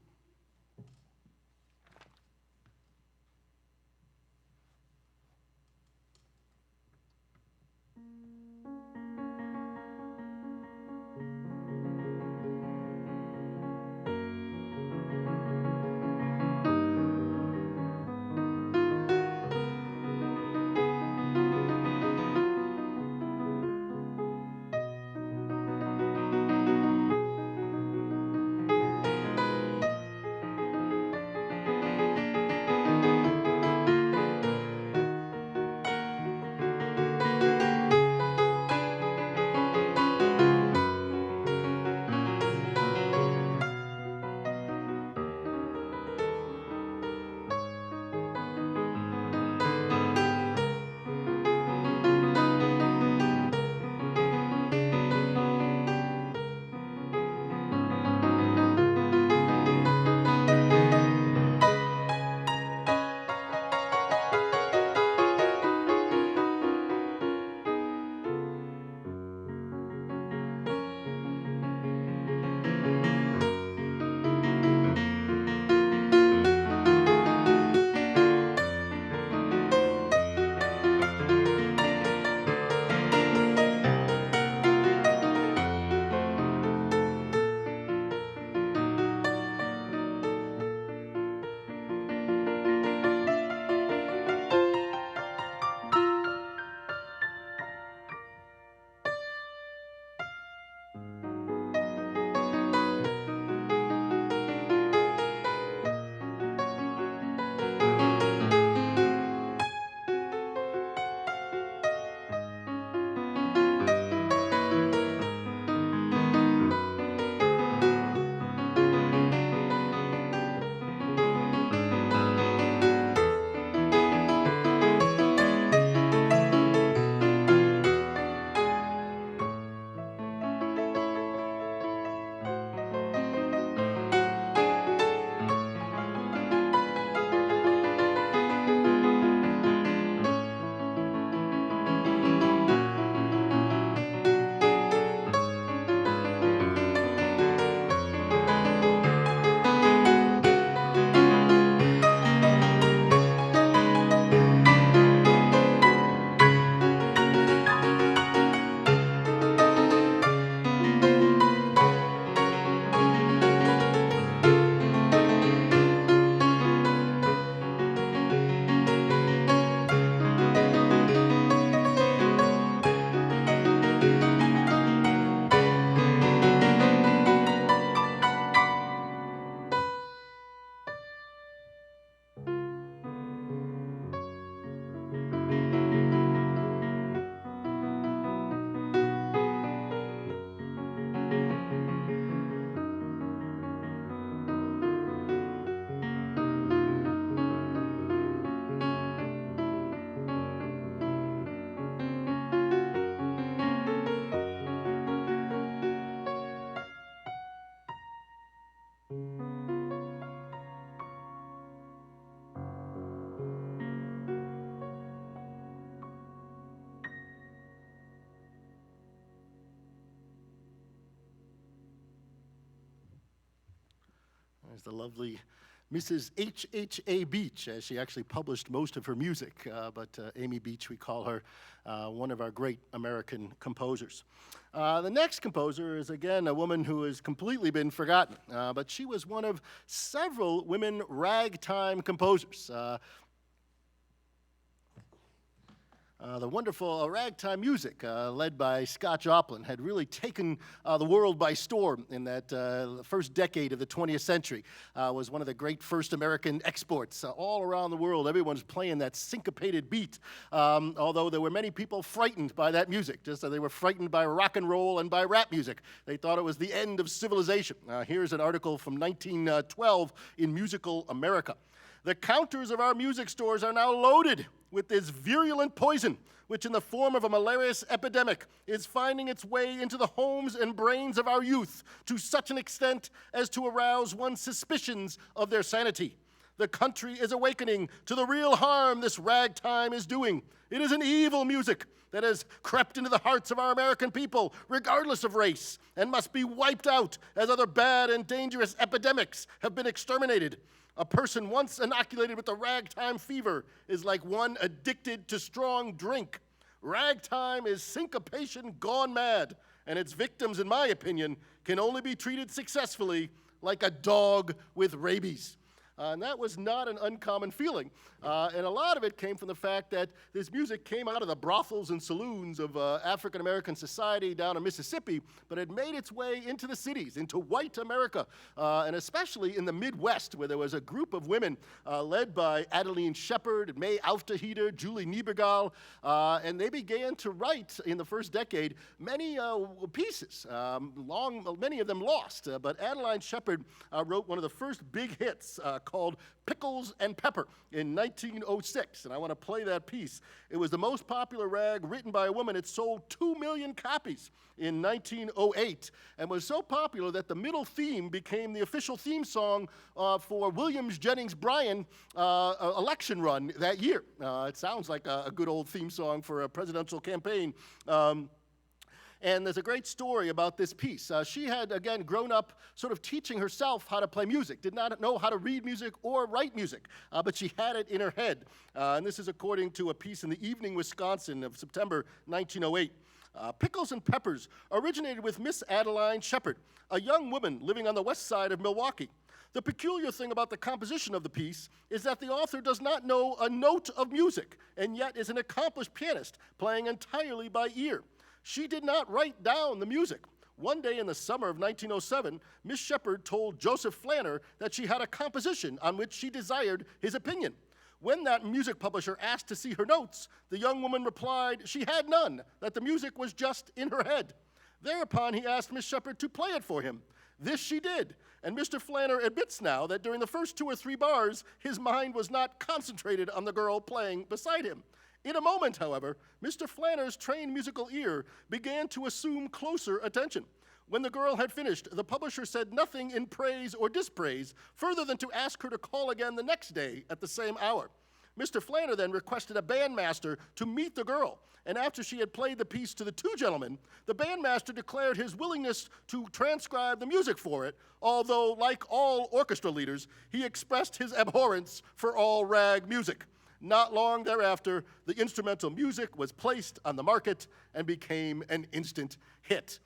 There's the lovely Mrs. H.H.A. Beach, as she actually published most of her music, but Amy Beach, we call her one of our great American composers. The next composer is, again, a woman who has completely been forgotten, but she was one of several women ragtime composers. The wonderful ragtime music, led by Scott Joplin, had really taken the world by storm in that first decade of the 20th century. Was one of the great first American exports all around the world. Everyone's playing that syncopated beat, although there were many people frightened by that music, just as they were frightened by rock and roll and by rap music. They thought it was the end of civilization. Here's an article from 1912 in Musical America. The counters of our music stores are now loaded with this virulent poison, which in the form of a malarious epidemic is finding its way into the homes and brains of our youth to such an extent as to arouse one's suspicions of their sanity. The country is awakening to the real harm this ragtime is doing. It is an evil music that has crept into the hearts of our American people, regardless of race, and must be wiped out as other bad and dangerous epidemics have been exterminated. A person once inoculated with the ragtime fever is like one addicted to strong drink. Ragtime is syncopation gone mad, and its victims, in my opinion, can only be treated successfully like a dog with rabies. And that was not an uncommon feeling. And a lot of it came from the fact that this music came out of the brothels and saloons of African-American society down in Mississippi, but it made its way into the cities, into white America, and especially in the Midwest, where there was a group of women led by Adeline Shepard, May Aufderheder, Julie Niebergall, and they began to write in the first decade many pieces, many of them lost, but Adeline Shepard wrote one of the first big hits called Pickles and Pepper in 1906, and I want to play that piece. It was the most popular rag written by a woman. It sold 2 million copies in 1908 and was so popular that the middle theme became the official theme song for Williams Jennings Bryan election run that year. It sounds like a good old theme song for a presidential campaign. And there's a great story about this piece. She had, again, grown up sort of teaching herself how to play music, did not know how to read music or write music, but she had it in her head. And this is according to a piece in the Evening Wisconsin of September 1908. Pickles and Peppers originated with Miss Adeline Shepard, a young woman living on the west side of Milwaukee. The peculiar thing about the composition of the piece is that the author does not know a note of music, and yet is an accomplished pianist, playing entirely by ear. She did not write down the music. One day in the summer of 1907, Miss Shepard told Joseph Flanner that she had a composition on which she desired his opinion. When that music publisher asked to see her notes, the young woman replied she had none, that the music was just in her head. Thereupon he asked Miss Shepard to play it for him. This she did, and Mr. Flanner admits now that during the first 2 or 3 bars, his mind was not concentrated on the girl playing beside him. In a moment, however, Mr. Flanner's trained musical ear began to assume closer attention. When the girl had finished, the publisher said nothing in praise or dispraise, further than to ask her to call again the next day at the same hour. Mr. Flanner then requested a bandmaster to meet the girl, and after she had played the piece to the 2 gentlemen, the bandmaster declared his willingness to transcribe the music for it, although, like all orchestra leaders, he expressed his abhorrence for all rag music. Not long thereafter, the instrumental music was placed on the market and became an instant hit.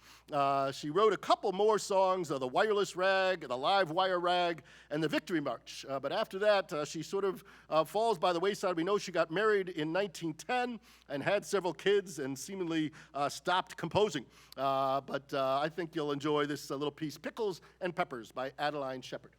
She wrote a couple more songs, the Wireless Rag, the Live Wire Rag, and the Victory March. But after that, she sort of falls by the wayside. We know she got married in 1910 and had several kids and seemingly stopped composing. But I think you'll enjoy this little piece, Pickles and Peppers by Adeline Shepard.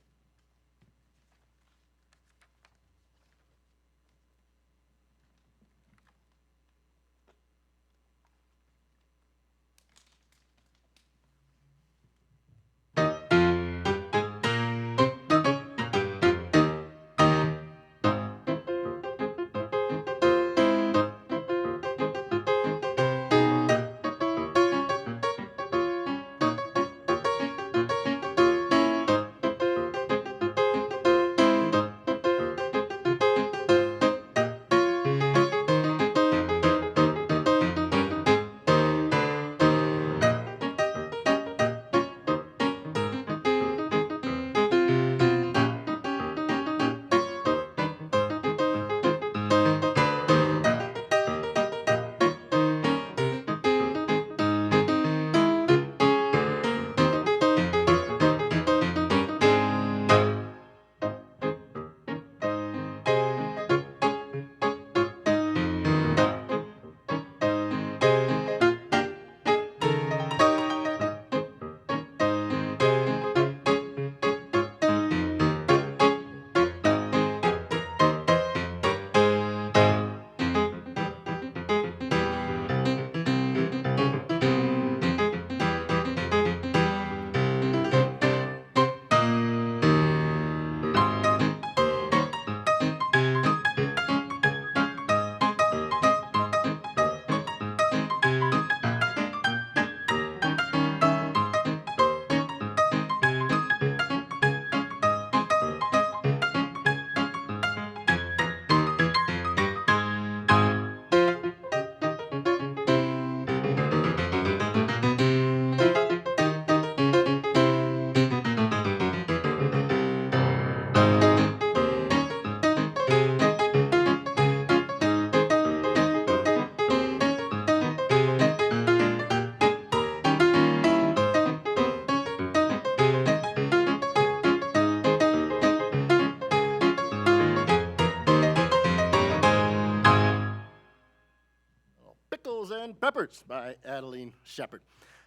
and Peppers by Adeline Shepard.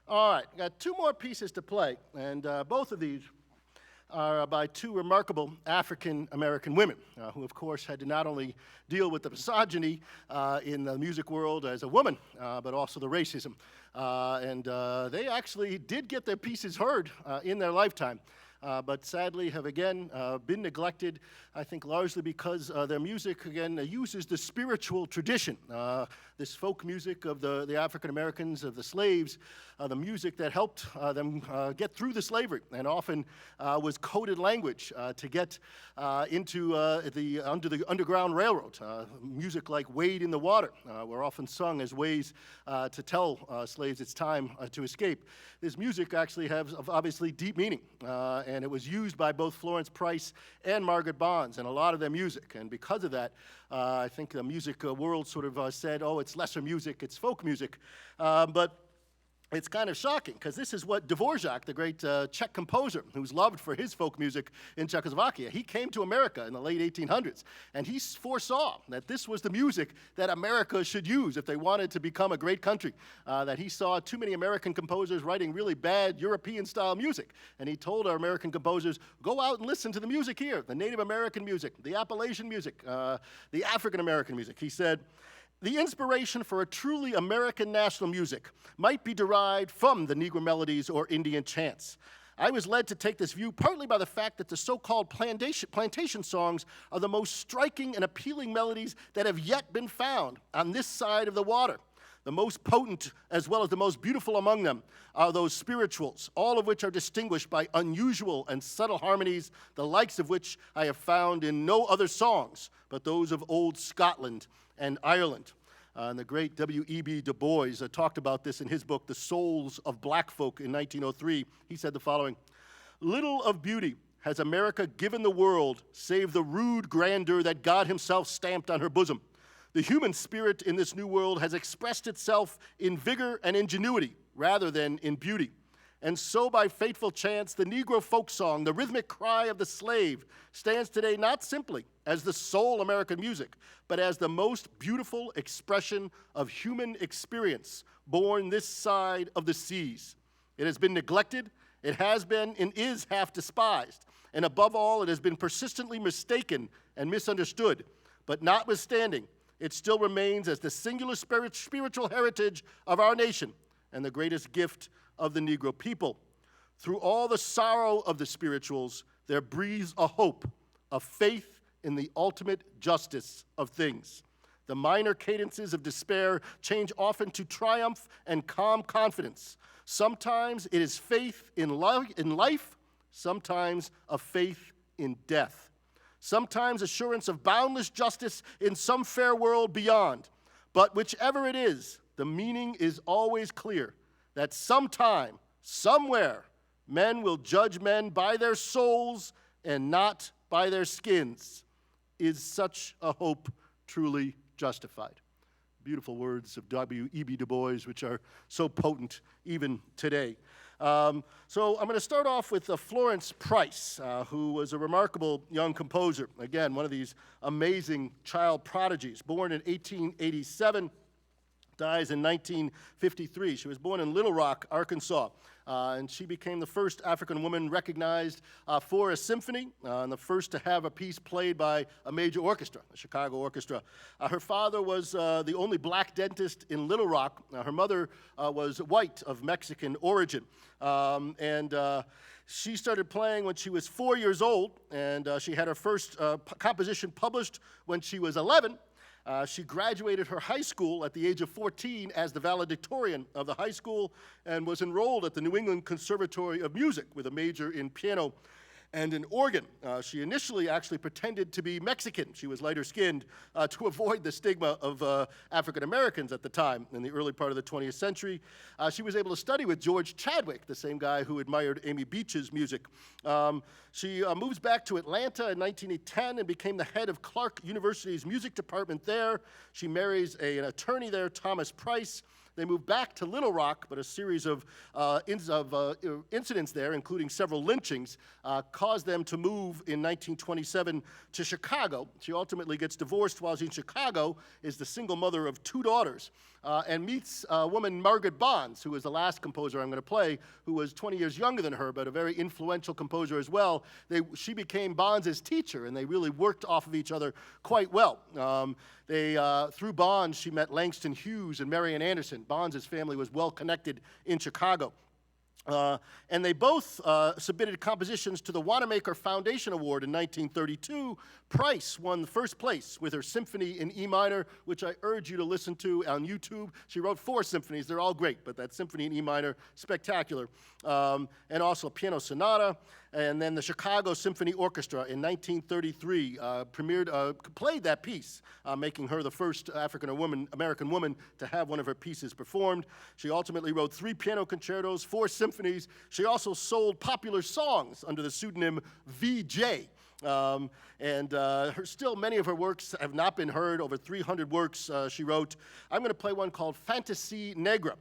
All right, got two more pieces to play, and both of these are by two remarkable African-American women who, of course, had to not only deal with the misogyny in the music world as a woman, but also the racism. And they actually did get their pieces heard in their lifetime. But sadly have again been neglected, I think largely because their music, again, uses the spiritual tradition, this folk music of the African Americans, of the slaves, the music that helped them get through the slavery, and often was coded language to get into under the Underground Railroad. Music like Wade in the Water were often sung as ways to tell slaves it's time to escape. This music actually has obviously deep meaning, and it was used by both Florence Price and Margaret Bonds in a lot of their music. And because of that, I think the music world sort of said, oh, it's lesser music, it's folk music. But it's kind of shocking, because this is what Dvorak, the great Czech composer, who's loved for his folk music in Czechoslovakia, he came to America in the late 1800s, and he foresaw that this was the music that America should use if they wanted to become a great country, that he saw too many American composers writing really bad European-style music, and he told our American composers, go out and listen to the music here, the Native American music, the Appalachian music, the African-American music. He said, the inspiration for a truly American national music might be derived from the Negro melodies or Indian chants. I was led to take this view partly by the fact that the so-called plantation songs are the most striking and appealing melodies that have yet been found on this side of the water. The most potent, as well as the most beautiful among them, are those spirituals, all of which are distinguished by unusual and subtle harmonies, the likes of which I have found in no other songs but those of old Scotland and Ireland. And the great W.E.B. Du Bois talked about this in his book, The Souls of Black Folk, in 1903. He said the following, little of beauty has America given the world save the rude grandeur that God himself stamped on her bosom. The human spirit in this new world has expressed itself in vigor and ingenuity rather than in beauty. And so by fateful chance, the Negro folk song, the rhythmic cry of the slave, stands today not simply as the sole American music, but as the most beautiful expression of human experience born this side of the seas. It has been neglected, it has been and is half despised, and above all, it has been persistently mistaken and misunderstood. But notwithstanding, it still remains as the singular spiritual heritage of our nation and the greatest gift of the Negro people. Through all the sorrow of the spirituals, there breathes a hope, a faith in the ultimate justice of things. The minor cadences of despair change often to triumph and calm confidence. Sometimes it is faith in life, sometimes a faith in death. Sometimes assurance of boundless justice in some fair world beyond. But whichever it is, the meaning is always clear, that sometime, somewhere, men will judge men by their souls and not by their skins. Is such a hope truly justified? Beautiful words of W.E.B. Du Bois, which are so potent even today. So I'm going to start off with Florence Price, who was a remarkable young composer. Again, one of these amazing child prodigies, born in 1887. Dies in 1953. She was born in Little Rock, Arkansas, and she became the first African woman recognized for a symphony, and the first to have a piece played by a major orchestra, the Chicago Orchestra. Her father was the only black dentist in Little Rock. Her mother was white of Mexican origin, and she started playing when she was 4 years old, and she had her first composition published when she was 11. She graduated her high school at the age of 14 as the valedictorian of the high school and was enrolled at the New England Conservatory of Music with a major in piano and in organ. She initially actually pretended to be Mexican. She was lighter-skinned to avoid the stigma of African Americans at the time in the early part of the 20th century. She was able to study with George Chadwick, the same guy who admired Amy Beach's music. She moves back to Atlanta in 1910 and became the head of Clark University's music department there. She marries an attorney there, Thomas Price, They moved back to Little Rock, but a series of incidents there, including several lynchings, caused them to move in 1927 to Chicago. She ultimately gets divorced while she's in Chicago, is the single mother of 2 daughters, and meets a woman, Margaret Bonds, who is the last composer I'm going to play, who was 20 years younger than her, but a very influential composer as well. She became Bonds' teacher, and they really worked off of each other quite well. Through Bonds, she met Langston Hughes and Marian Anderson. Bonds' family was well connected in Chicago. And they both submitted compositions to the Wanamaker Foundation Award in 1932. Price won the first place with her symphony in E minor, which I urge you to listen to on YouTube. She wrote 4 symphonies. They're all great, but that symphony in E minor, spectacular. And also piano sonata. And then the Chicago Symphony Orchestra in 1933 played that piece, making her the first African-American woman to have one of her pieces performed. She ultimately wrote 3 piano concertos, 4 symphonies. She also sold popular songs under the pseudonym VJ. Still many of her works have not been heard, over 300 works she wrote. I'm going to play one called Fantasy Negra,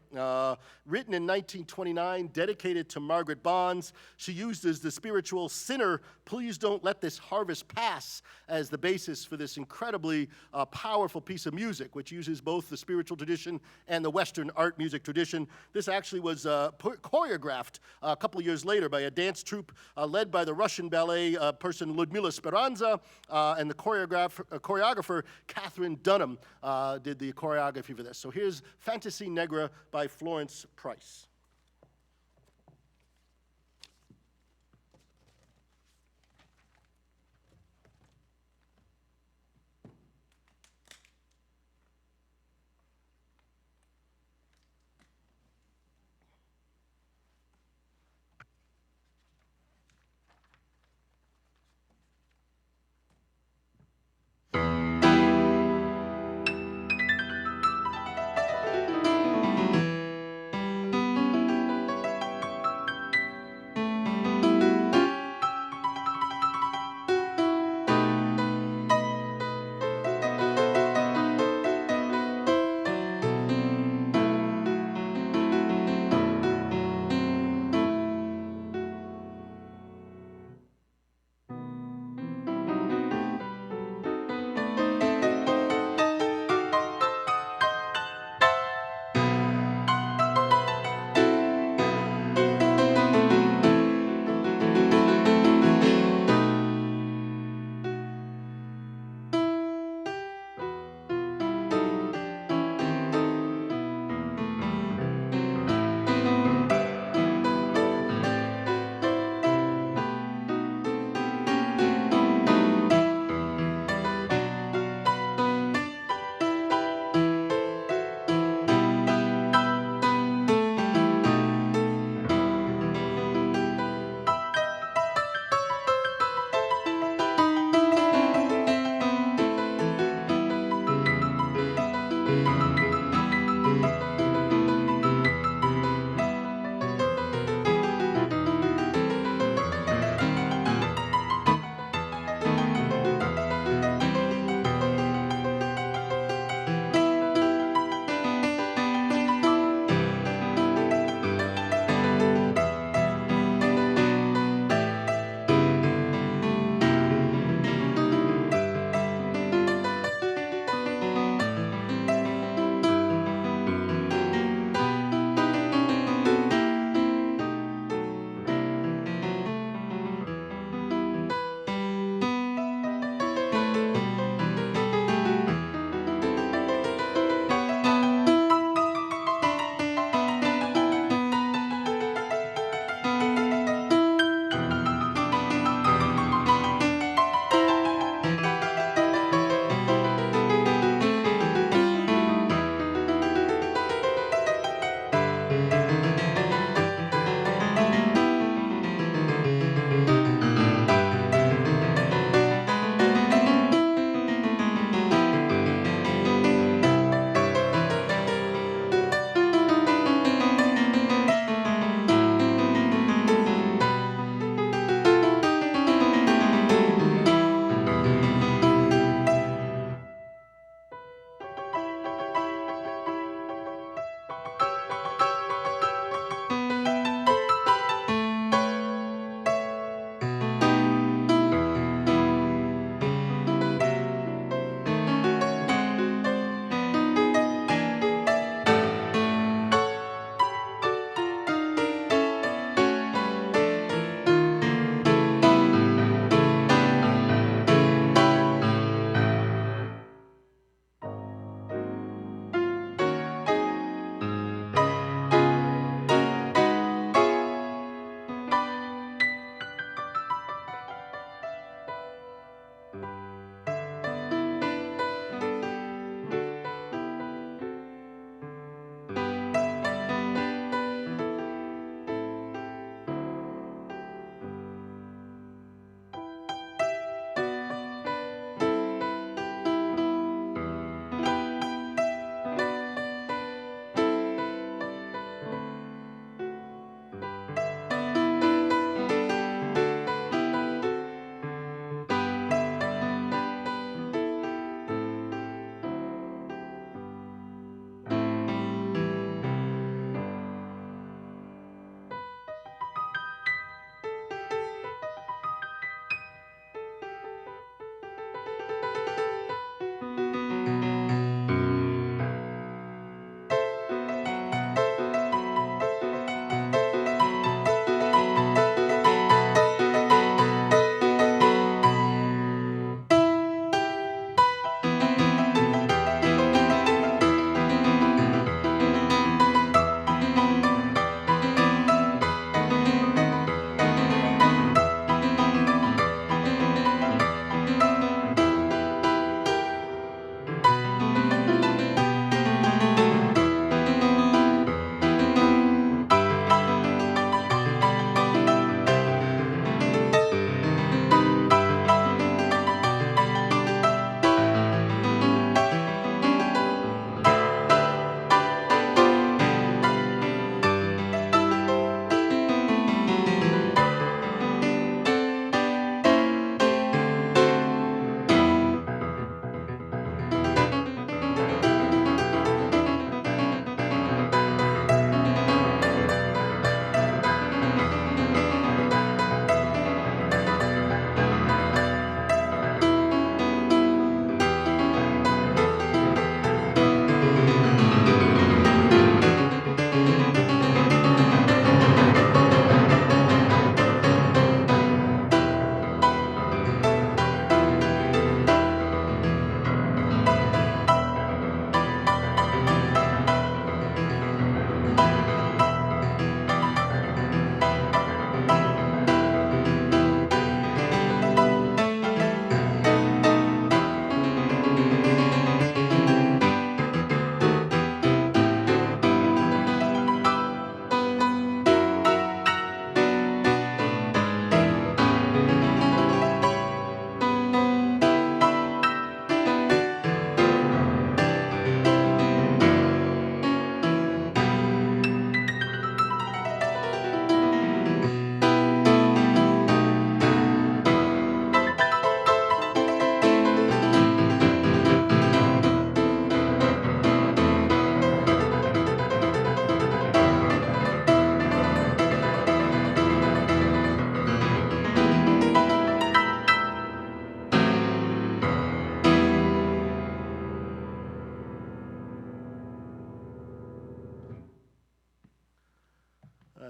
written in 1929, dedicated to Margaret Bonds. She uses the spiritual Sinner, Please Don't Let This Harvest Pass as the basis for this incredibly powerful piece of music, which uses both the spiritual tradition and the Western art music tradition. This actually was choreographed a couple of years later by a dance troupe led by the Russian ballet person Ludmila Speranza, and the choreographer Catherine Dunham did the choreography for this. So here's Fantasy Negra by Florence Price.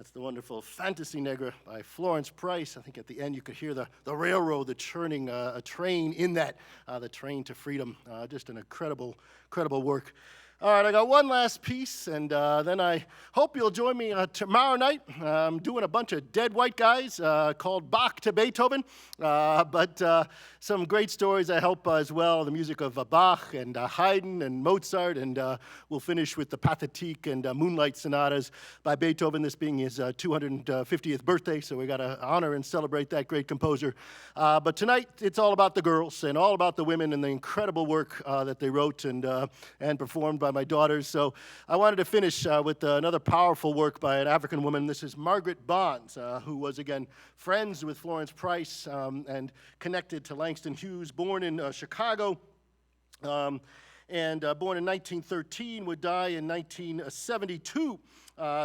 That's the wonderful Fantasy Negra by Florence Price. I think at the end you could hear the railroad, the churning, a train in that, the train to freedom. Just an incredible work. All right, I got one last piece, and then I hope you'll join me tomorrow night. I'm doing a bunch of dead white guys called Bach to Beethoven, but some great stories I hope as well, the music of Bach and Haydn and Mozart, and we'll finish with the Pathétique and Moonlight Sonatas by Beethoven, this being his 250th birthday, so we got to honor and celebrate that great composer. But tonight, it's all about the girls and all about the women and the incredible work that they wrote and performed by my daughters. So I wanted to finish with another powerful work by an African woman. This is Margaret Bonds, who was, again, friends with Florence Price and connected to Langston Hughes, born in Chicago. Born in 1913, would die in 1972.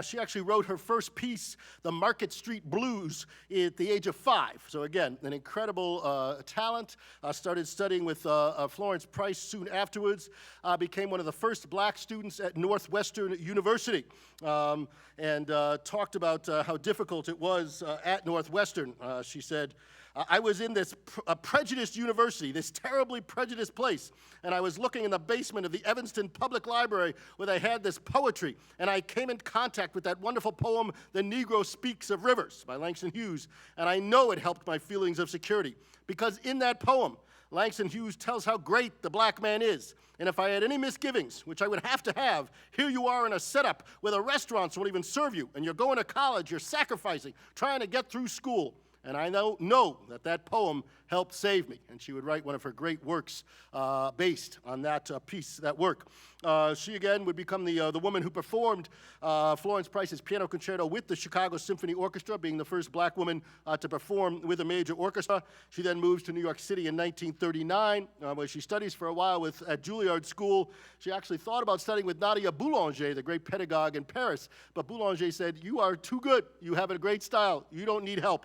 She actually wrote her first piece, The Market Street Blues, at the age of 5. So again, an incredible talent. Started studying with Florence Price soon afterwards. Became one of the first black students at Northwestern University. And talked about how difficult it was at Northwestern. She said, I was in this prejudiced university, this terribly prejudiced place, and I was looking in the basement of the Evanston Public Library where they had this poetry, and I came in contact with that wonderful poem, The Negro Speaks of Rivers, by Langston Hughes, and I know it helped my feelings of security, because in that poem, Langston Hughes tells how great the black man is, and if I had any misgivings, which I would have to have, here you are in a setup where the restaurants won't even serve you, and you're going to college, you're sacrificing, trying to get through school. And I know that poem helped save me. And she would write one of her great works based on that piece, that work. She, again, would become the woman who performed Florence Price's piano concerto with the Chicago Symphony Orchestra, being the first black woman to perform with a major orchestra. She then moves to New York City in 1939, where she studies for a while at Juilliard School. She actually thought about studying with Nadia Boulanger, the great pedagogue in Paris. But Boulanger said, you are too good. You have a great style. You don't need help.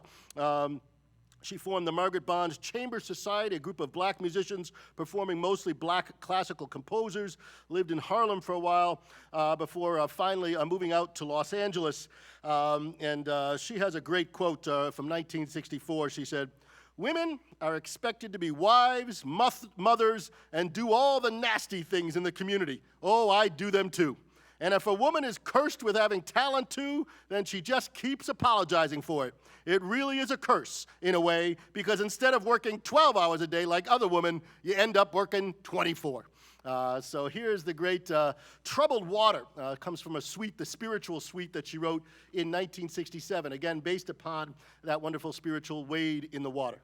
She formed the Margaret Bonds Chamber Society, a group of black musicians performing mostly black classical composers, lived in Harlem for a while before finally moving out to Los Angeles. She has a great quote from 1964. She said, "Women are expected to be wives, mothers, and do all the nasty things in the community. Oh, I do them too. And if a woman is cursed with having talent too, then she just keeps apologizing for it. It really is a curse, in a way, because instead of working 12 hours a day like other women, you end up working 24. So here's the great Troubled Water. Comes from a suite, the spiritual suite that she wrote in 1967, again, based upon that wonderful spiritual Wade in the Water.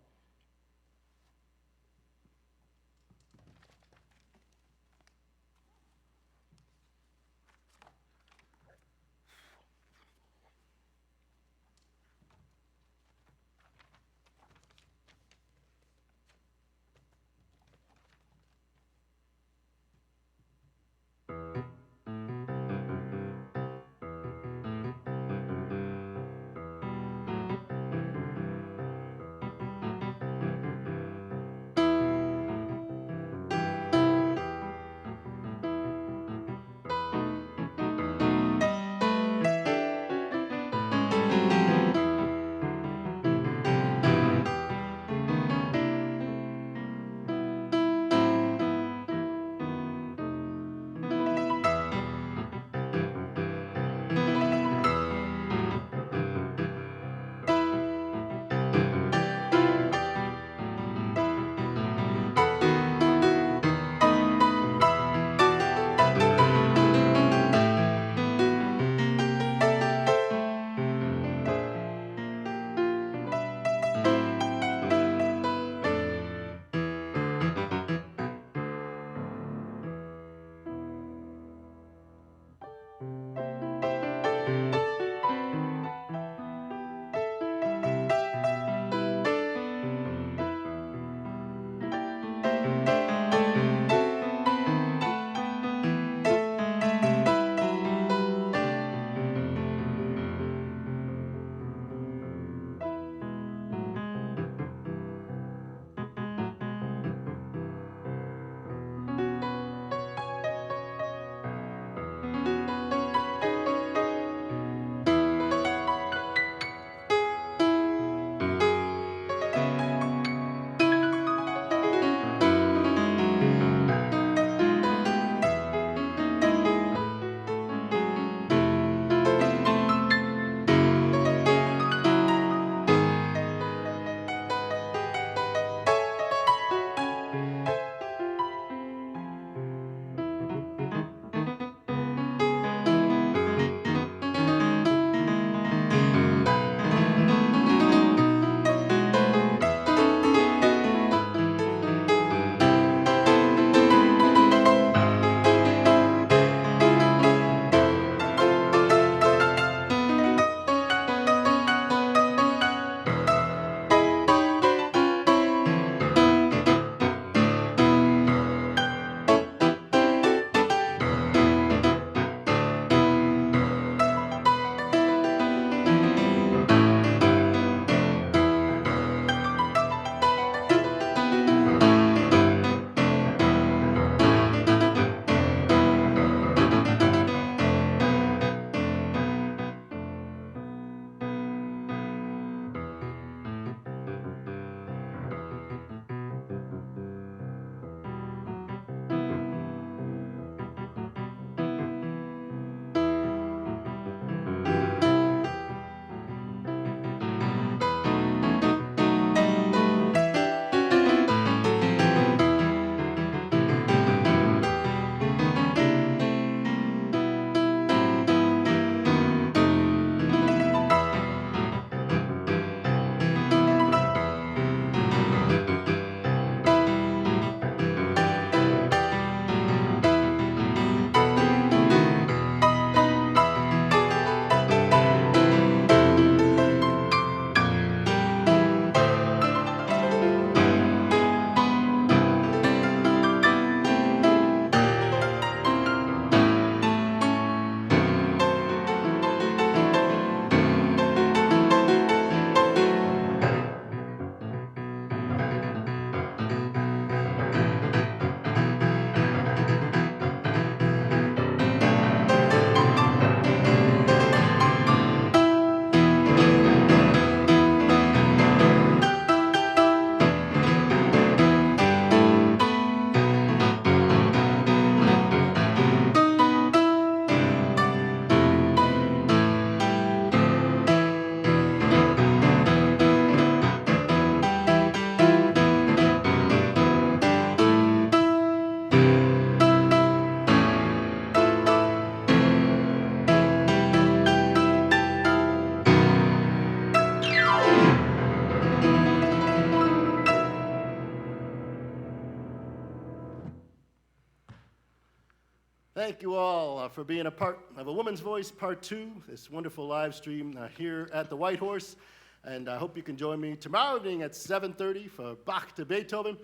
Thank you all for being a part of A Woman's Voice Part 2, this wonderful live stream here at the White Horse. And I hope you can join me tomorrow evening at 7:30 for Bach to Beethoven.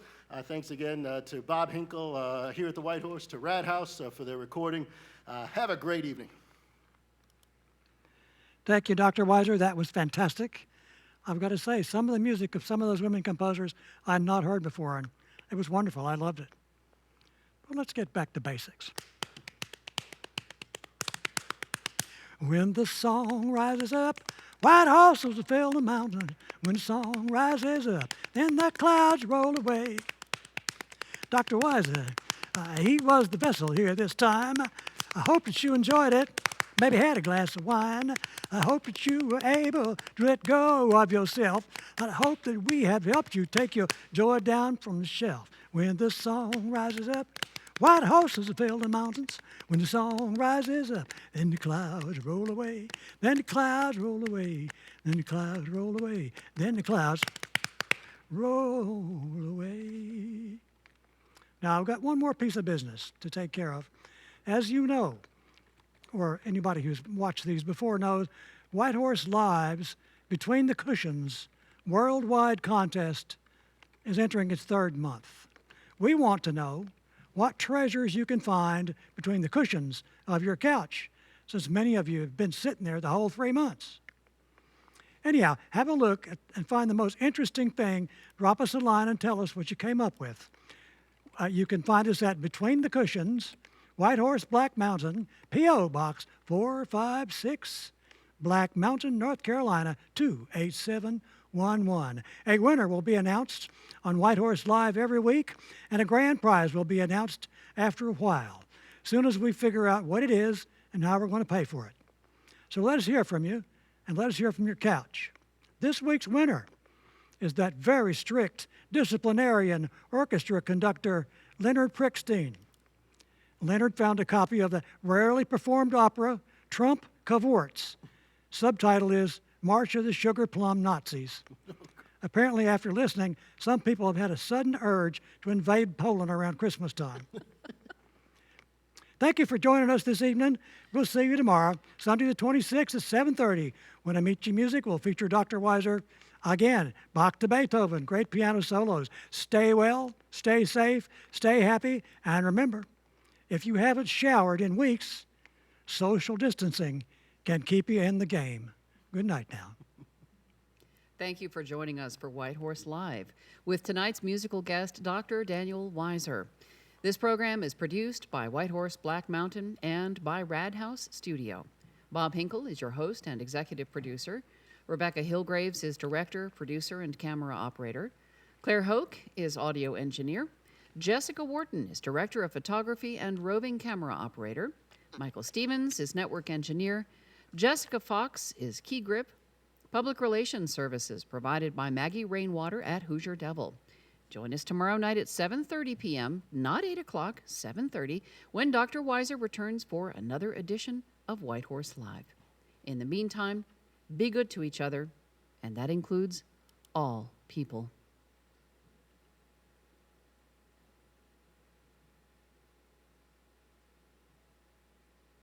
Thanks again to Bob Hinkle here at the White Horse, to Rad House for their recording. Have a great evening. Thank you, Dr. Weiser. That was fantastic. I've got to say, some of the music of some of those women composers I had not heard before, and it was wonderful. I loved it. But let's get back to basics. When the song rises up, white horses will fill the mountain. When the song rises up, then the clouds roll away. Dr. Weiser, he was the vessel here this time. I hope that you enjoyed it. Maybe had a glass of wine. I hope that you were able to let go of yourself. I hope that we have helped you take your joy down from the shelf. When the song rises up, white horses will fill the mountains. When the song rises up, then the clouds roll away. Then the clouds roll away. Then the clouds roll away. Then the clouds roll away. Now, I've got one more piece of business to take care of. As you know, or anybody who's watched these before knows, White Horse Live's Between the Cushions worldwide contest is entering its third month. We want to know what treasures you can find between the cushions of your couch, since many of you have been sitting there the whole 3 months. Anyhow, have a look and find the most interesting thing. Drop us a line and tell us what you came up with. You can find us at Between the Cushions, White Horse, Black Mountain, P.O. Box 456, Black Mountain, North Carolina 28711. A winner will be announced on White Horse Live every week, and a grand prize will be announced after a while, soon as we figure out what it is and how we're going to pay for it. So let us hear from you, and let us hear from your couch. This week's winner is that very strict disciplinarian orchestra conductor, Leonard Prickstein. Leonard found a copy of the rarely performed opera, Trump Cavorts. Subtitle is March of the Sugar Plum Nazis. Apparently, after listening, some people have had a sudden urge to invade Poland around Christmas time. Thank you for joining us this evening. We'll see you tomorrow, Sunday the 26th at 7:30, when AmiciMusic will feature Dr. Weiser. Again, Bach to Beethoven, great piano solos. Stay well, stay safe, stay happy, and remember, if you haven't showered in weeks, social distancing can keep you in the game. Good night now. Thank you for joining us for White Horse Live with tonight's musical guest, Dr. Daniel Weiser. This program is produced by White Horse Black Mountain and by Rad House Studio. Bob Hinkle is your host and executive producer. Rebecca Hillgraves is director, producer, and camera operator. Claire Hoke is audio engineer. Jessica Wharton is director of photography and roving camera operator. Michael Stevens is network engineer. Jessica Fox is key grip. Public relations services provided by Maggie Rainwater at Hoosier Devil. Join us tomorrow night at 7:30 p.m., not 8 o'clock, 7:30, when Dr. Weiser returns for another edition of White Horse Live. In the meantime, be good to each other, and that includes all people.